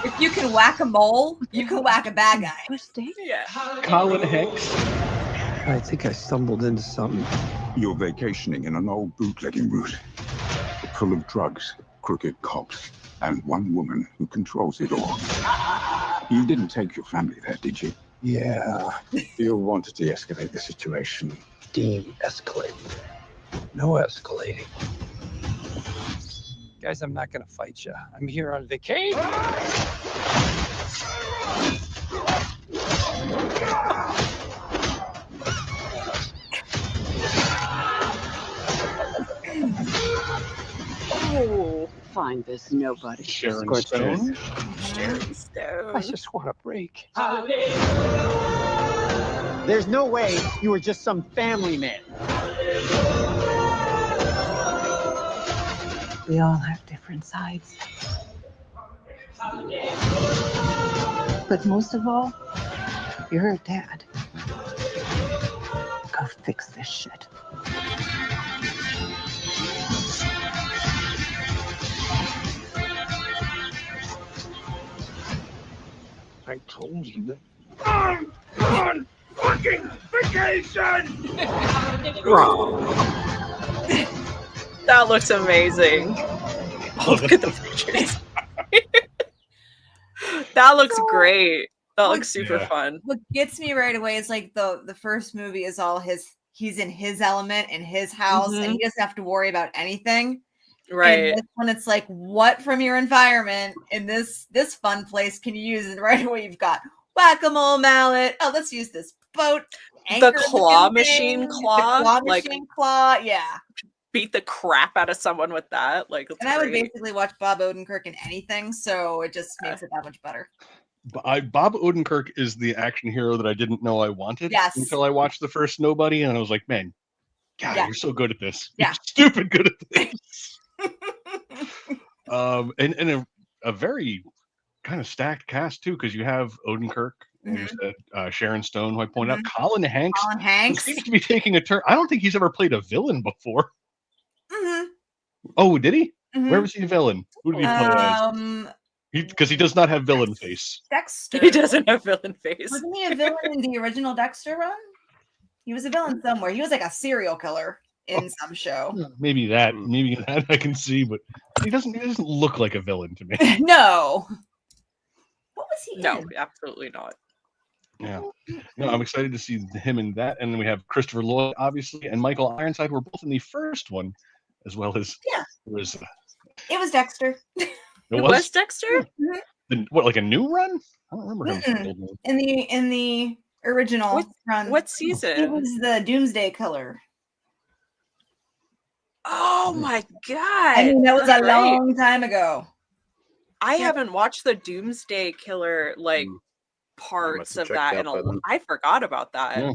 If you can whack a mole, you can whack a bad guy. First date? Yeah. Colin Hicks. I think I stumbled into something. You're vacationing in an old bootlegging route, full of drugs, crooked cops, and one woman who controls it all. You didn't take your family there, did you? Yeah. You'll want to de-escalate the situation. De-escalate. No escalating. Guys, I'm not gonna fight you. I'm here on vacation. Oh, find this nobody. Sharon Stone. Sharon Stone. I just want a break. There's no way you were just some family man. We all have different sides. But most of all, you're a dad. Go fix this shit. I told you that. I'm on fucking vacation! That looks amazing. Oh, look at the pictures. That looks great. That looks super fun. What gets me right away is like the first movie is all he's in his element in his house and he doesn't have to worry about anything. Right. And this one, it's like, what from your environment in this fun place can you use? And right away you've got whack-a-mole mallet. Oh, let's use this boat. The claw machine claw. The claw like, machine claw. Yeah. Beat the crap out of someone with that. Like, and I would basically watch Bob Odenkirk in anything, so it just makes it that much better. Bob Odenkirk is the action hero that I didn't know I wanted until I watched the first Nobody, and I was like, man, God, you're so good at this. Yeah. You're stupid good at this. And a very kind of stacked cast too, because you have Odenkirk, you said, Sharon Stone, who I pointed out, Colin Hanks. Colin Hanks seems to be taking a turn. I don't think he's ever played a villain before. Oh, did he? Where was he a villain? Who did he play as? Because he does not have villain face. Dexter. He doesn't have villain face. Wasn't he a villain in the original Dexter run? He was a villain somewhere. He was like a serial killer in some show. Maybe that I can see, but he doesn't look like a villain to me. No. What was he? No, in? absolutely not. Yeah. No, I'm excited to see him in that. And then we have Christopher Lloyd, obviously, and Michael Ironside were both in the first one, as well as it was Dexter. It was Dexter? What, like a new run? I don't remember him. In the original run. What season? He was the Doomsday Killer. Oh my god! I mean, that was a long time ago. I haven't watched the Doomsday Killer parts of that, and I forgot about that.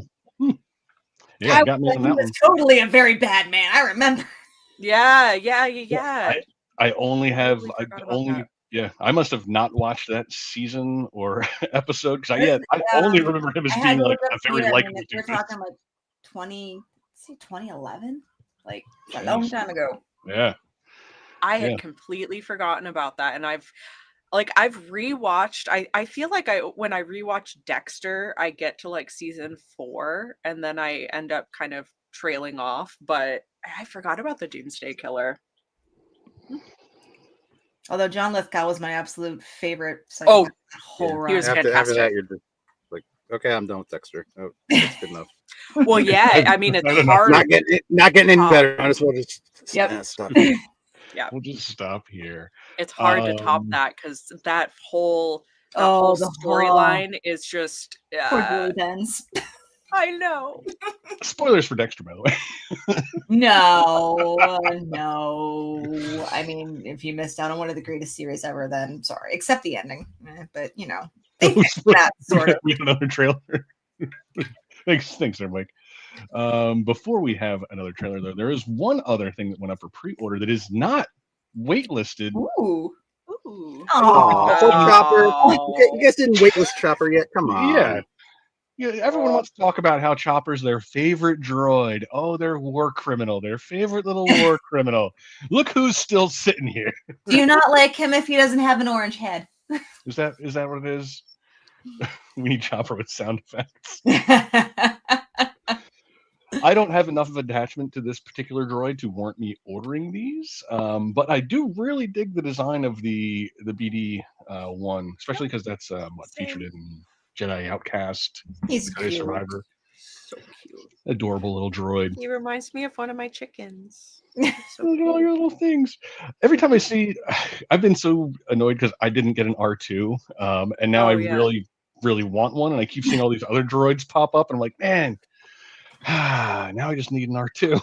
Yeah, got me on that he was totally a very bad man. I remember. Yeah. I must have not watched that season or episode because I only remember him as being like a very likable dude. We're talking like 2011, like a long time ago. Yeah, I had completely forgotten about that, and I've rewatched. I feel like when I rewatch Dexter, I get to like season 4, and then I end up kind of trailing off. But I forgot about the Doomsday Killer. Although John Lithgow was my absolute favorite. Whole run. He was fantastic. After that, you're just like, okay, I'm done with Dexter. Oh, that's good enough. Well, yeah, I mean, it's hard. Not getting any better. I just want to stop. Yeah, we'll just stop here. It's hard to top that because that whole storyline is just I know. Spoilers for Dexter, by the way. No. I mean, if you missed out on one of the greatest series ever, then sorry. Except the ending, but you know, they fixed that sort of. We have another trailer. Thanks, there, Mike. Before we have another trailer, though, there is one other thing that went up for pre-order that is not waitlisted. Ooh. Chopper! You guys didn't waitlist Chopper yet? Come on. Yeah, everyone wants to talk about how Chopper's their favorite droid. Oh, their war criminal, their favorite little war criminal. Look who's still sitting here. Do you not like him if he doesn't have an orange head? Is that what it is? We need Chopper with sound effects. I don't have enough of an attachment to this particular droid to warrant me ordering these, but I do really dig the design of the BD one, especially because that's featured in Jedi Outcast. He's Jedi cute. Survivor. So cute. Adorable little droid. He reminds me of one of my chickens. So look at all your little things. Every time I see, I've been so annoyed because I didn't get an R2, and now I really, really want one, and I keep seeing all these other droids pop up, and I'm like, man, now I just need an R2.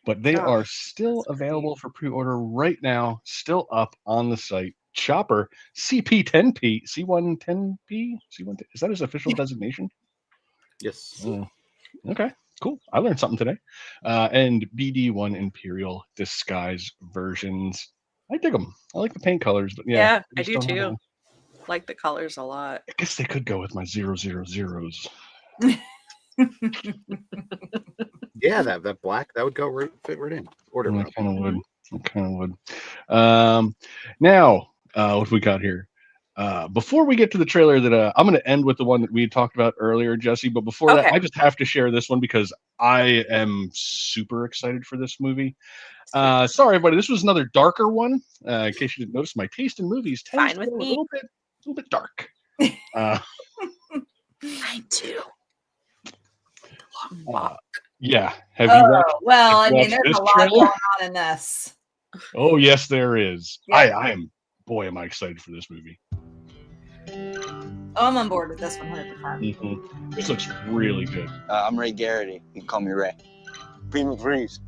But they are still available for pre-order right now, still up on the site. chopper CP10P, C110P, C1. Is that his official designation? Yes. Okay, cool. I learned something today. And BD1 Imperial disguise versions. I dig them. I like the paint colors, but yeah, Yeah, I just do don't have too. Like the colors a lot. I guess they could go with my 000s. Yeah, that black that would go fit right in. Order I room. kind of would. I kind of would. Now, what we got here? Before we get to the trailer, that I'm going to end with the one that we had talked about earlier, Jesse. But before that, I just have to share this one because I am super excited for this movie. Sorry, everybody. This was another darker one. In case you didn't notice, my taste in movies tends to go a little bit dark. Mine too. Yeah. Have you watched? Well, I have you mean, watched there's this a lot trailer? going on in this. Oh yes, there is. Yep. I am. Boy, am I excited for this movie. Oh, I'm on board with this 100%. Mm-hmm. This looks really good. I'm Ray Garrity. You can call me Ray. Prima Freeze.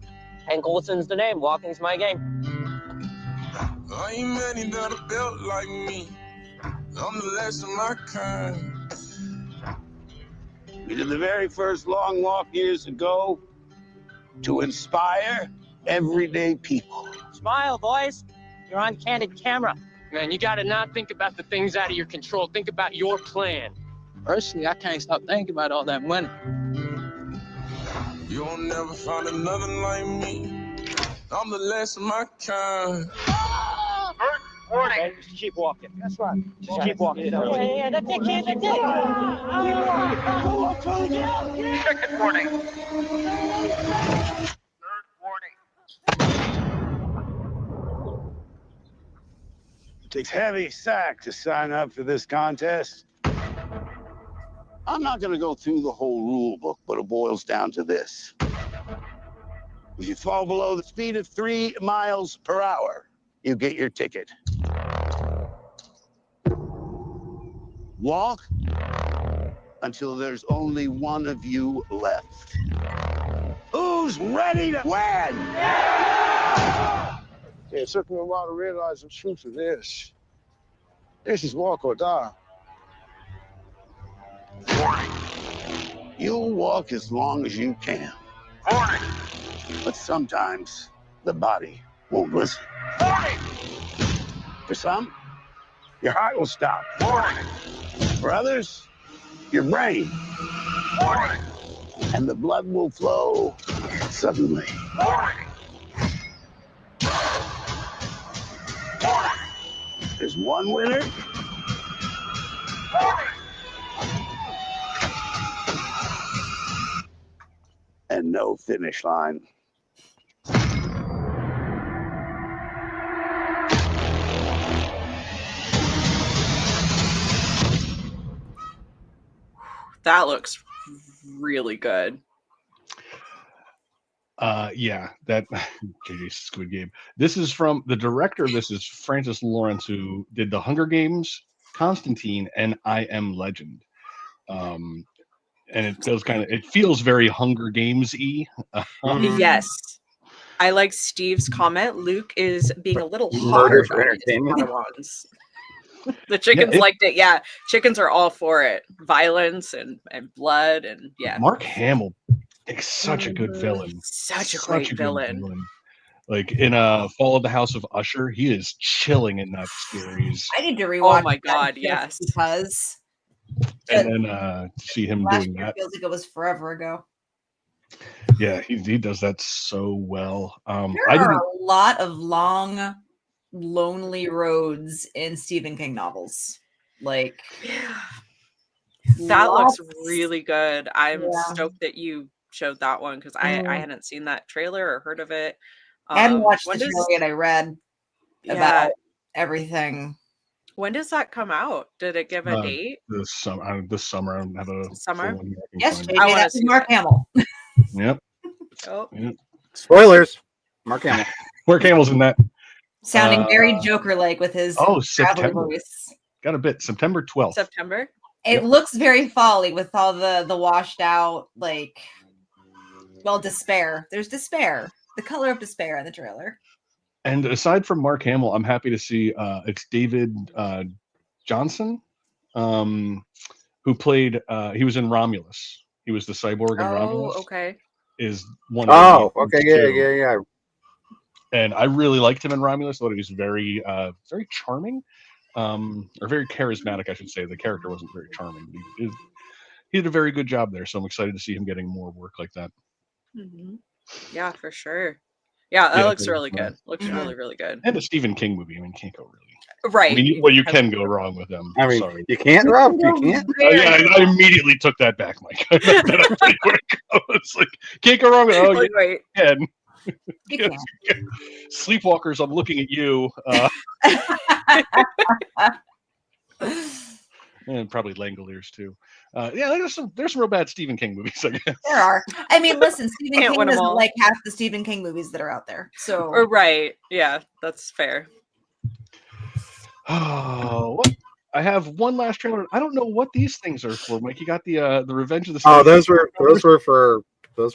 Hank Olsen's the name. Walking's my game. I ain't many that are built like me. I'm the last of my kind. We did the very first long walk years ago to inspire everyday people. Smile, boys. You're on candid camera. Man, you gotta not think about the things out of your control. Think about your plan. Personally, I can't stop thinking about all that money. You'll never find another like me. I'm the last of my kind. Warning. Okay, just keep walking. That's right. Just keep walking. Yeah, that's it, kid. That's it. Second warning. Third warning. It takes heavy sack to sign up for this contest. I'm not going to go through the whole rule book, but it boils down to this. If you fall below the speed of 3 miles per hour, you get your ticket. Walk until there's only one of you left. Who's ready to win? Yeah, it took me a while to realize the truth of this. This is walk or die. Warning. You'll walk as long as you can. Warning. But sometimes the body won't listen. Warning. For some, your heart will stop. Warning. For others, your brain. Warning. And the blood will flow suddenly. Warning. Warning. There's one winner. Warning. And no finish line. That looks really good. Yeah, that JJ Squid Game. This is from the director of this is Francis Lawrence, who did the Hunger Games, Constantine, and I Am Legend. And it feels very Hunger Games-y. Yes. I like Steve's comment. Luke is being a little harsh on these ones. The chickens liked it. Yeah, chickens are all for it. Violence and blood and yeah. Mark Hamill is such a good villain. Such a great villain. Like in Fall of the House of Usher, he is chilling in that series. I need to rewatch. Oh my god, yes. Because and then see him last doing year that. feels like it was forever ago. Yeah, he does that so well. There are a lot of long, lonely roads in Stephen King novels. Like that looks really good. I'm stoked that you showed that one because I hadn't seen that trailer or heard of it. I hadn't watched the trailer yet. I read about everything. When does that come out? Did it give a date? This summer. I don't have a summer. Yes, JJ, that's Mark Hamill. Yep. Oh. Yep. Spoilers. Mark Hamill. Mark Hamill's in that. Sounding very Joker-like with his September. voice. Got a bit. September 12th. September. It looks very fall-y with all the washed out, despair. There's despair. The color of despair in the trailer. And aside from Mark Hamill, I'm happy to see it's David Johnson, who played. He was in Romulus. He was the cyborg in Romulus. Oh, okay. Is one of the okay, yeah. And I really liked him in Romulus. I thought he was very, very charming, or very charismatic, I should say. The character wasn't very charming, but he did a very good job there. So I'm excited to see him getting more work like that. Mm-hmm. Yeah, for sure. Yeah, that looks really good. Looks really, really good. And a Stephen King movie. I mean, can't go really. Right. I mean, you can go wrong with them. I mean, sorry. you can't, Rob. You can't. Yeah, I immediately took that back, Mike. I meant that up pretty quick. I was like, can't go wrong with. Oh, Like, wait. You can. Sleepwalkers, I'm looking at you. And probably Langoliers too. Yeah, there's some real bad Stephen King movies, I guess. There are. I mean, listen, Stephen Can't King win 'em doesn't all. like half the Stephen King movies that are out there. So Right. Yeah, that's fair. Oh, what? I have one last trailer. I don't know what these things are for, Mike. You got the Revenge of the Oh, Sith. those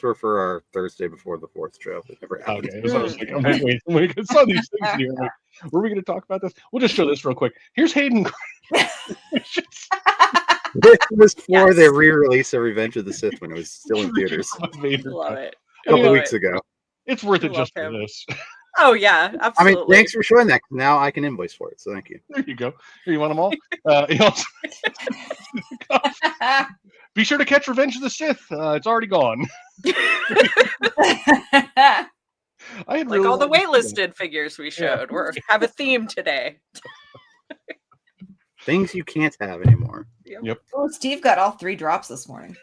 were for our Thursday before the 4th show. That never happened. Okay, so I was like, I'm like, wait, I saw these things here. I'm like, were we going to talk about this? We'll just show this real quick. Here's Hayden. This was for the re-release of Revenge of the Sith when it was still in theaters Love it. a couple weeks ago. It's worth it Love just for him. this. Oh yeah, I absolutely. mean, thanks for showing that. Now I can invoice for it. So thank you. There you go. Here, you want them all? He also... Be sure to catch Revenge of the Sith. It's already gone. I had Like really all the wanted to see waitlisted figures we showed. We have a theme today. Things you can't have anymore. Yep. Oh, Steve got all 3 drops this morning.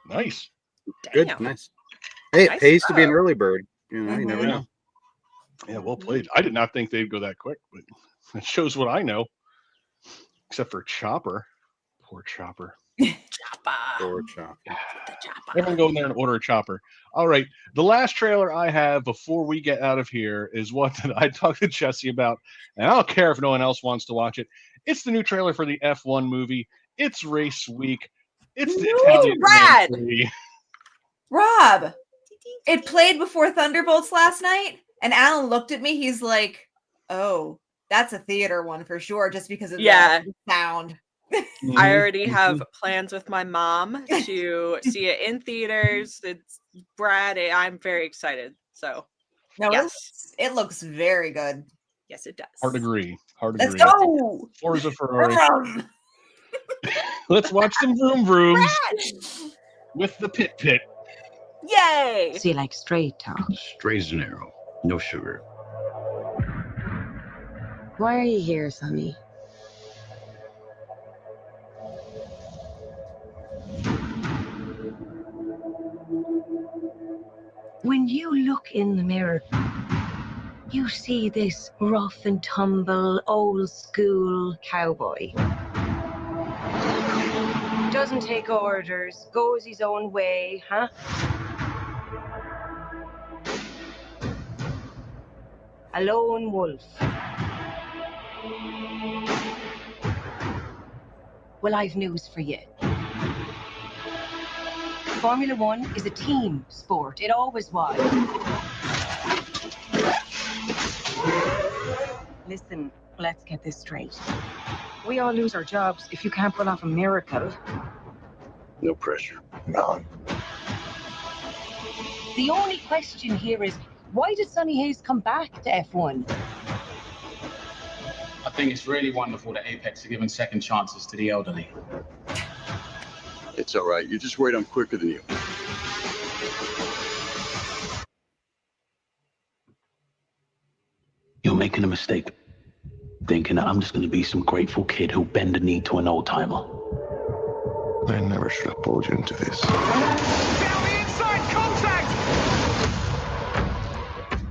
Nice. Good, Damn. nice. Hey, it Nice pays to be an job. early bird. You know, you never know. Yeah, well played. I did not think they'd go that quick, but it shows what I know. Except for Chopper. Poor Chopper. Poor Chopper. Everyone go in there and order a Chopper. All right. The last trailer I have before we get out of here is one that I talked to Jesse about, and I don't care if no one else wants to watch it. It's the new trailer for the F1 movie. It's race week. It's the Italian Brad. Grand Prix. Rob, it played before Thunderbolts last night, and Alan looked at me. He's like, "Oh, that's a theater one for sure, just because of the sound." I already have plans with my mom to see it in theaters. It's Brad. I'm very excited. So, No, yes, it looks very good. Yes, it does. Hard to agree. Let's go. Forza Ferrari. Let's watch some vroom vrooms with the pit. Yay! So you like straight talk? Straight and narrow. No sugar. Why are you here, Sonny? When you look in the mirror, you see this rough and tumble, old school cowboy. Doesn't take orders, goes his own way, huh? A lone wolf. Well, I've news for you. Formula One is a team sport. It always was. Listen, let's get this straight. We all lose our jobs if you can't pull off a miracle. No pressure. None. The only question here is, why did Sonny Hayes come back to F1? I think it's really wonderful that Apex are giving second chances to the elderly. It's all right. You're just worried I'm quicker than you. You're making a mistake, thinking that I'm just going to be some grateful kid who'll bend the knee to an old timer. I never should have pulled you into this.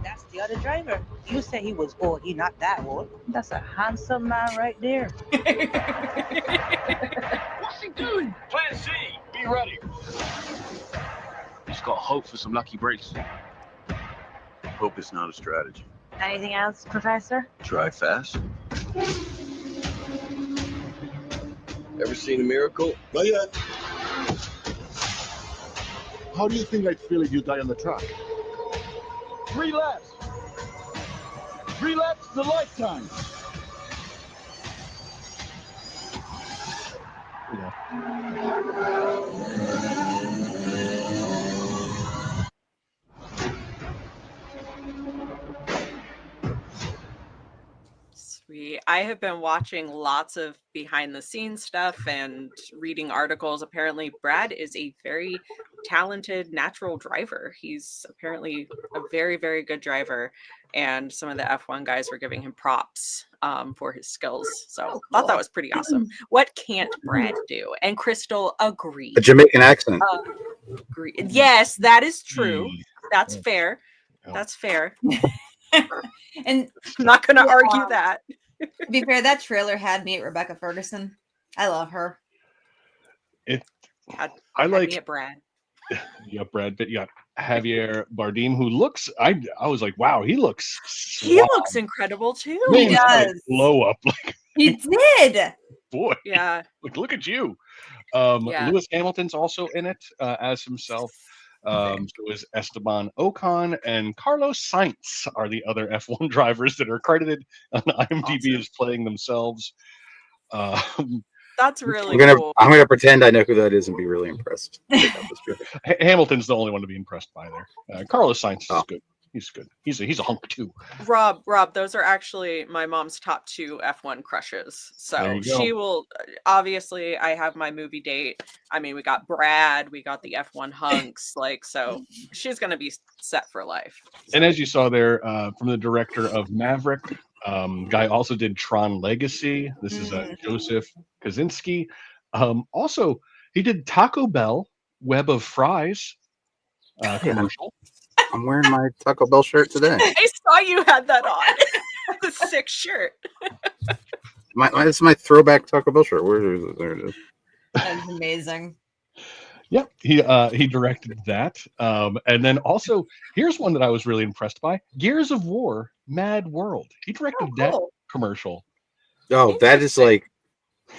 That's the other driver. You said he was old. He not that old. That's a handsome man right there. What's he doing? Plan C. Be ready. Just got hope for some lucky breaks. Hope is not a strategy. Anything else, Professor? Drive fast. Ever seen a miracle? Not yet. How do you think I'd feel if you die on the track? 3 laps. 3 laps is a lifetime. Sweet. I have been watching lots of behind the scenes stuff and reading articles. Apparently, Brad is a very talented natural driver. He's apparently a very, very good driver. And some of the F1 guys were giving him props for his skills. So thought that was pretty awesome. What can't Brad do? And Crystal agreed. A Jamaican accent. Yes, that is true. That's fair. That's fair. And I'm not going to argue that. To be fair, that trailer had me at Rebecca Ferguson. I love her. I like me at Brad. Yeah, Brad Pitt. You got Javier Bardem, who looks. I was like, wow, he looks. He suave. looks incredible too. Man, he's got a blow up. Like, He did. boy. Yeah. Like, look at you. Yeah. Lewis Hamilton's also in it as himself. So is Esteban Ocon and Carlos Sainz are the other F1 drivers that are credited on IMDb as playing themselves. That's really cool. I'm gonna pretend I know who that is and be really impressed. Hamilton's the only one to be impressed by there. Carlos Sainz is good. He's good. He's a hunk too. Rob, those are actually my mom's top 2 F1 crushes. There So you go. she will obviously. I have my movie date. I mean, we got Brad, we got the F1 hunks. Like, so she's gonna be set for life. And as you saw there, from the director of Maverick, guy also did Tron Legacy. This is Joseph Kaczynski. Also, he did Taco Bell Web of Fries commercial. I'm wearing my Taco Bell shirt today. I saw you had that on. The sick shirt. This is my throwback Taco Bell shirt. Where is it? There it is. That's amazing. Yep, he directed that. And then also, here's one that I was really impressed by: Gears of War, Mad World. He directed that commercial. Oh, that is like,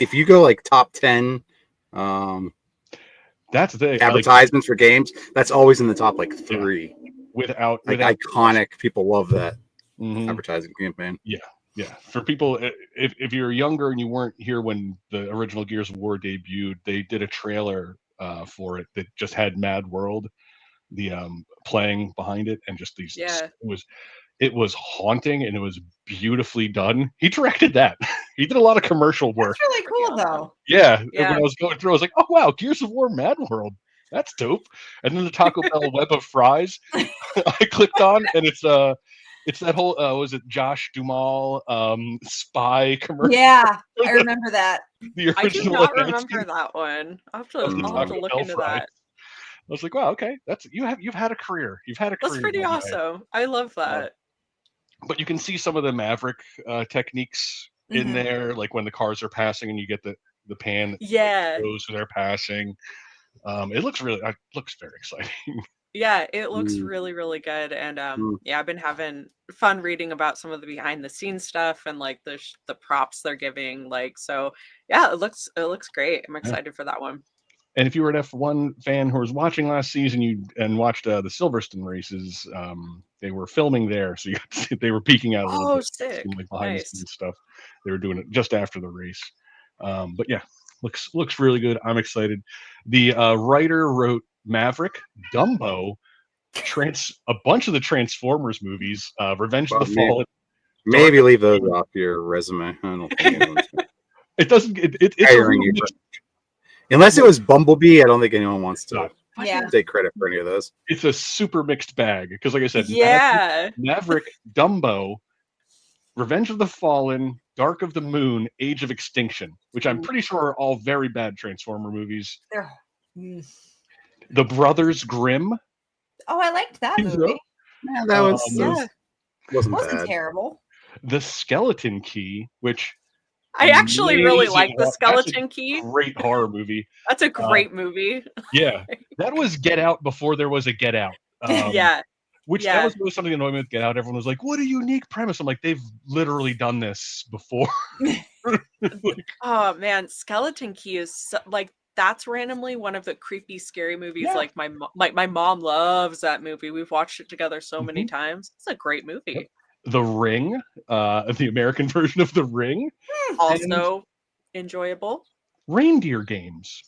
if you go like top 10 that's the advertisements for games, that's always in the top like 3. Without iconic. People love that advertising campaign. Yeah. For people, if you're younger and you weren't here when the original Gears of War debuted, they did a trailer for it that just had Mad World, the playing behind it, and just these. Yeah. It was haunting and it was beautifully done. He directed that. He did a lot of commercial work. That's really cool, though. Yeah. When I was going through, I was like, oh wow, Gears of War, Mad World. That's dope. And then the Taco Bell Web of Fries, I clicked on, and it's that whole was it Josh Duhamel spy commercial? Yeah, I remember that. The I do original not announcement. remember that one. I'll have to Taco look Bell into Fries. that. I was like, wow, okay, you've had a career. You've had a career. That's pretty one day. awesome. I love that. But you can see some of the Maverick techniques in there, like when the cars are passing and you get the pan that goes through their passing. It looks very exciting. Yeah, it looks really, really good. And yeah, I've been having fun reading about some of the behind the scenes stuff and like the props they're giving. Like, so yeah, it looks great. I'm excited for that one. And if you were an F1 fan who was watching last season, and watched the Silverstone races, they were filming there, so they were peeking out a little bit, sick. like behind the scenes stuff. They were doing it just after the race. But yeah, looks really good. I'm excited. The writer wrote Maverick, Dumbo, a bunch of the Transformers movies, Revenge of the Fallen. Maybe leave those off your resume. I don't think it doesn't. It's unless it was Bumblebee. I don't think anyone wants to Yeah. take credit for any of those. It's a super mixed bag because, like I said, Yeah. Maverick, Dumbo, Revenge of the Fallen, Dark of the Moon, Age of Extinction, which I'm pretty sure are all very bad Transformer movies. The Brothers Grimm. Oh, I liked that movie. Yeah, that wasn't bad. Terrible. The Skeleton Key, which I actually really amazing like The horror- Skeleton that's a Key. Great horror movie. That's a great movie. Yeah, that was Get Out before there was a Get Out. Yeah. Which Yeah. that was really something that annoyed me with Get Out. Everyone was like, "What a unique premise!" I'm like, "They've literally done this before." Oh man, Skeleton Key is like that's randomly one of the creepy, scary movies. Yeah. Like my mom loves that movie. We've watched it together so many times. It's a great movie. The Ring, the American version of The Ring, Also enjoyable. Reindeer Games.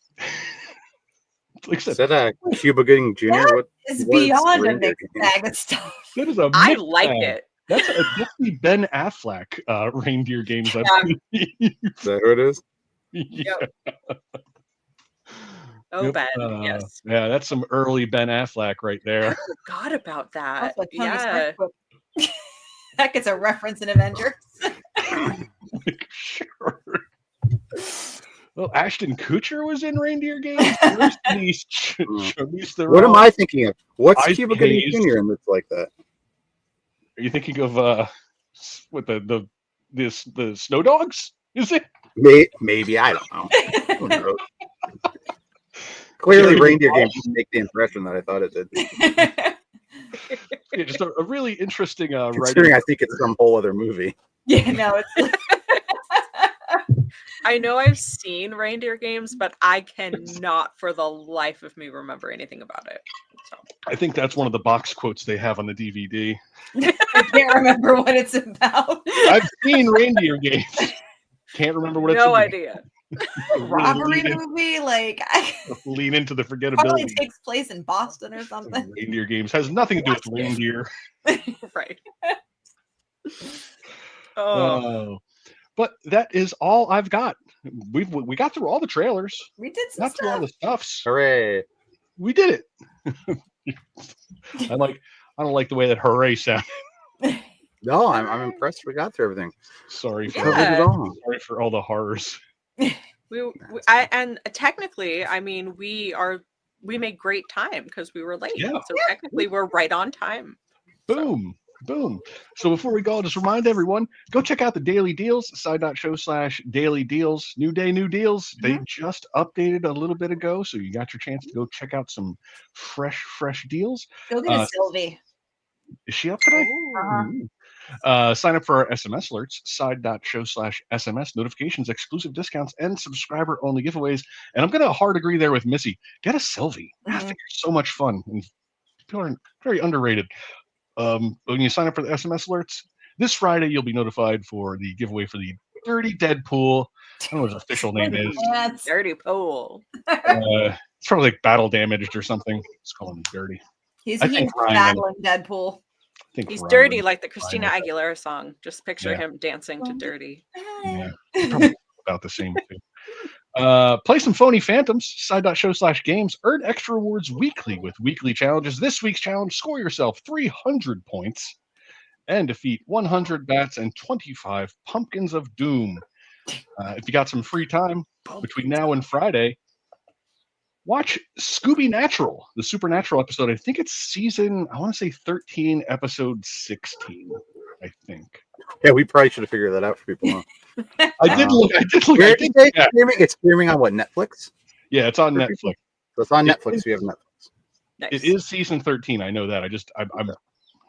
Like I Is said, that Cuba Gooding Jr.? What Is what is beyond a reindeer mixed games? bag of stuff. that is a I mixed like bag. it. That's the Ben Affleck Reindeer Games. I believe. Is that who it is? Yeah. Oh, Yep. Ben, yes. Yeah, that's some early Ben Affleck right there. Forgot about that. That's what Tony Yeah. Stark book. That gets a reference in Avengers. Sure. Well, Ashton Kutcher was in Reindeer Games. Charlize Theron, What am I thinking of? What's Isaac Cuba Gooding Hayes. Jr. and it's like that? Are you thinking of what the Snow Dogs? Is it? Maybe I don't know. Who knows? Clearly, Jerry Reindeer Hall. Games didn't make the impression that I thought it did. Yeah, just a really interesting writing. Considering I think it's some whole other movie. Yeah, no, it's I know I've seen Reindeer Games, but I cannot for the life of me remember anything about it. So. I think that's one of the box quotes they have on the DVD. I can't remember what it's about. I've seen Reindeer Games. Can't remember what it's No about. idea. Robbery movie, like Lean into the probably forgettability. takes place in Boston or something. Reindeer Games has nothing to do with reindeer. Right. Oh. But that is all I've got. We got through all the trailers. We did some Got through all stuff. the stuffs. Hooray! We did it. I don't like the way that hooray sounded. No, I'm impressed. We got through everything. Sorry for Covered it all. sorry for all the horrors. And technically, I mean, we made great time because we were late. Yeah. So technically, we're right on time. Boom. Boom. So before we go, I'll just remind everyone, go check out the Daily Deals, side.show/daily deals. New day, new deals. They just updated a little bit ago, so you got your chance to go check out some fresh deals. Go get a Sylvie. Is she up today? Sign up for our SMS alerts, side.show/SMS, notifications, exclusive discounts, and subscriber only giveaways. And I'm going to hard agree there with Missy. Get a Sylvie. I think it's so much fun. And people are very underrated. When you sign up for the SMS alerts, this Friday you'll be notified for the giveaway for the Dirty Deadpool. I don't know what his official name is. Dirty Pool. It's probably like Battle Damaged or something. Let's call him Dirty. He's I think Ryan- battling Deadpool. He's Ryan dirty would like the fine Christina with it. Aguilera song. Just picture Yeah. him dancing to Dirty. Yeah, probably about the same too. Play some Phony Phantoms, side.show/games. Earn extra rewards weekly with weekly challenges. This week's challenge, score yourself 300 points and defeat 100 bats and 25 pumpkins of doom. If you got some free time between now and Friday, watch Scooby Natural, the Supernatural episode. I think it's season, I want to say 13, episode 16, I think. Yeah, we probably should have figured that out for people. Huh? I did look. Where I did think- they yeah. streaming? It's streaming on what, Netflix? Yeah, it's on For Netflix. people? So it's on It Netflix. is- We have Netflix. Nice. It is season 13. I know that. I'm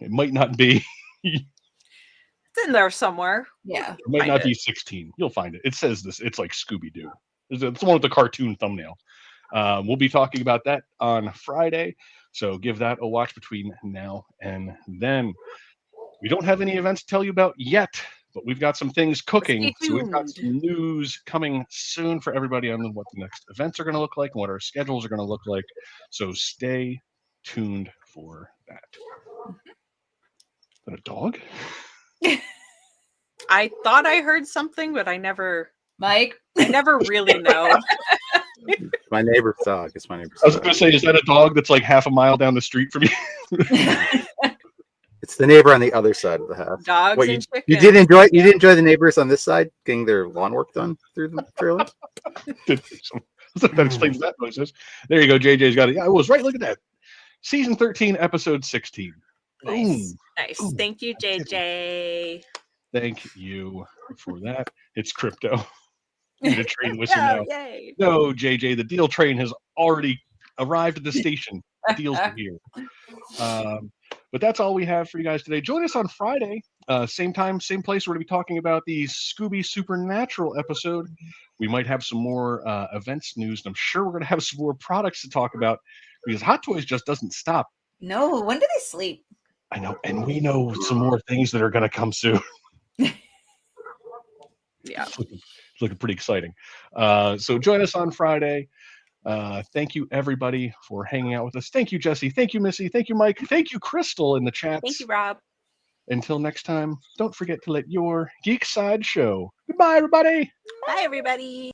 it might not be. It's in there somewhere. Yeah. It might Find not it. be 16. You'll find it. It says this. It's like Scooby Doo. It's the one with the cartoon thumbnail. We'll be talking about that on Friday. So give that a watch between now and then. We don't have any events to tell you about yet, but we've got some things cooking. Stay So we've got tuned. some news coming soon for everybody on what the next events are going to look like and what our schedules are going to look like. So stay tuned for that. Is that a dog? I thought I heard something, but I never Mike. really know. My neighbor's dog. It's my neighbor's I was dog. going to say, is that a dog that's like half a mile down the street from you? It's the neighbor on the other side of the house. Dogs What, and you chickens. did enjoy the neighbors on this side getting their lawn work done through the trailer? That explains that process. There you go. JJ's got it. Yeah, I was right. Look at that. Season 13, episode 16. Boom. Nice. Thank you, JJ. Thank you for that. It's crypto. Need a train whistle Yeah, now. yay. No, JJ, the deal train has already arrived at the station. The deals are here. But that's all we have for you guys today. Join us on Friday, same time, same place. We're going to be talking about the Scooby Supernatural episode. We might have some more events news, and I'm sure we're going to have some more products to talk about because Hot Toys just doesn't stop. No, when do they sleep? I know, and we know some more things that are going to come soon. Yeah. It's looking pretty exciting. So join us on Friday. Thank you, everybody, for hanging out with us. Thank you, Jesse. Thank you, Missy. Thank you, Mike. Thank you, Crystal, in the chats. Thank you, Rob. Until next time, don't forget to let your geek side show. Goodbye, everybody. Bye, everybody.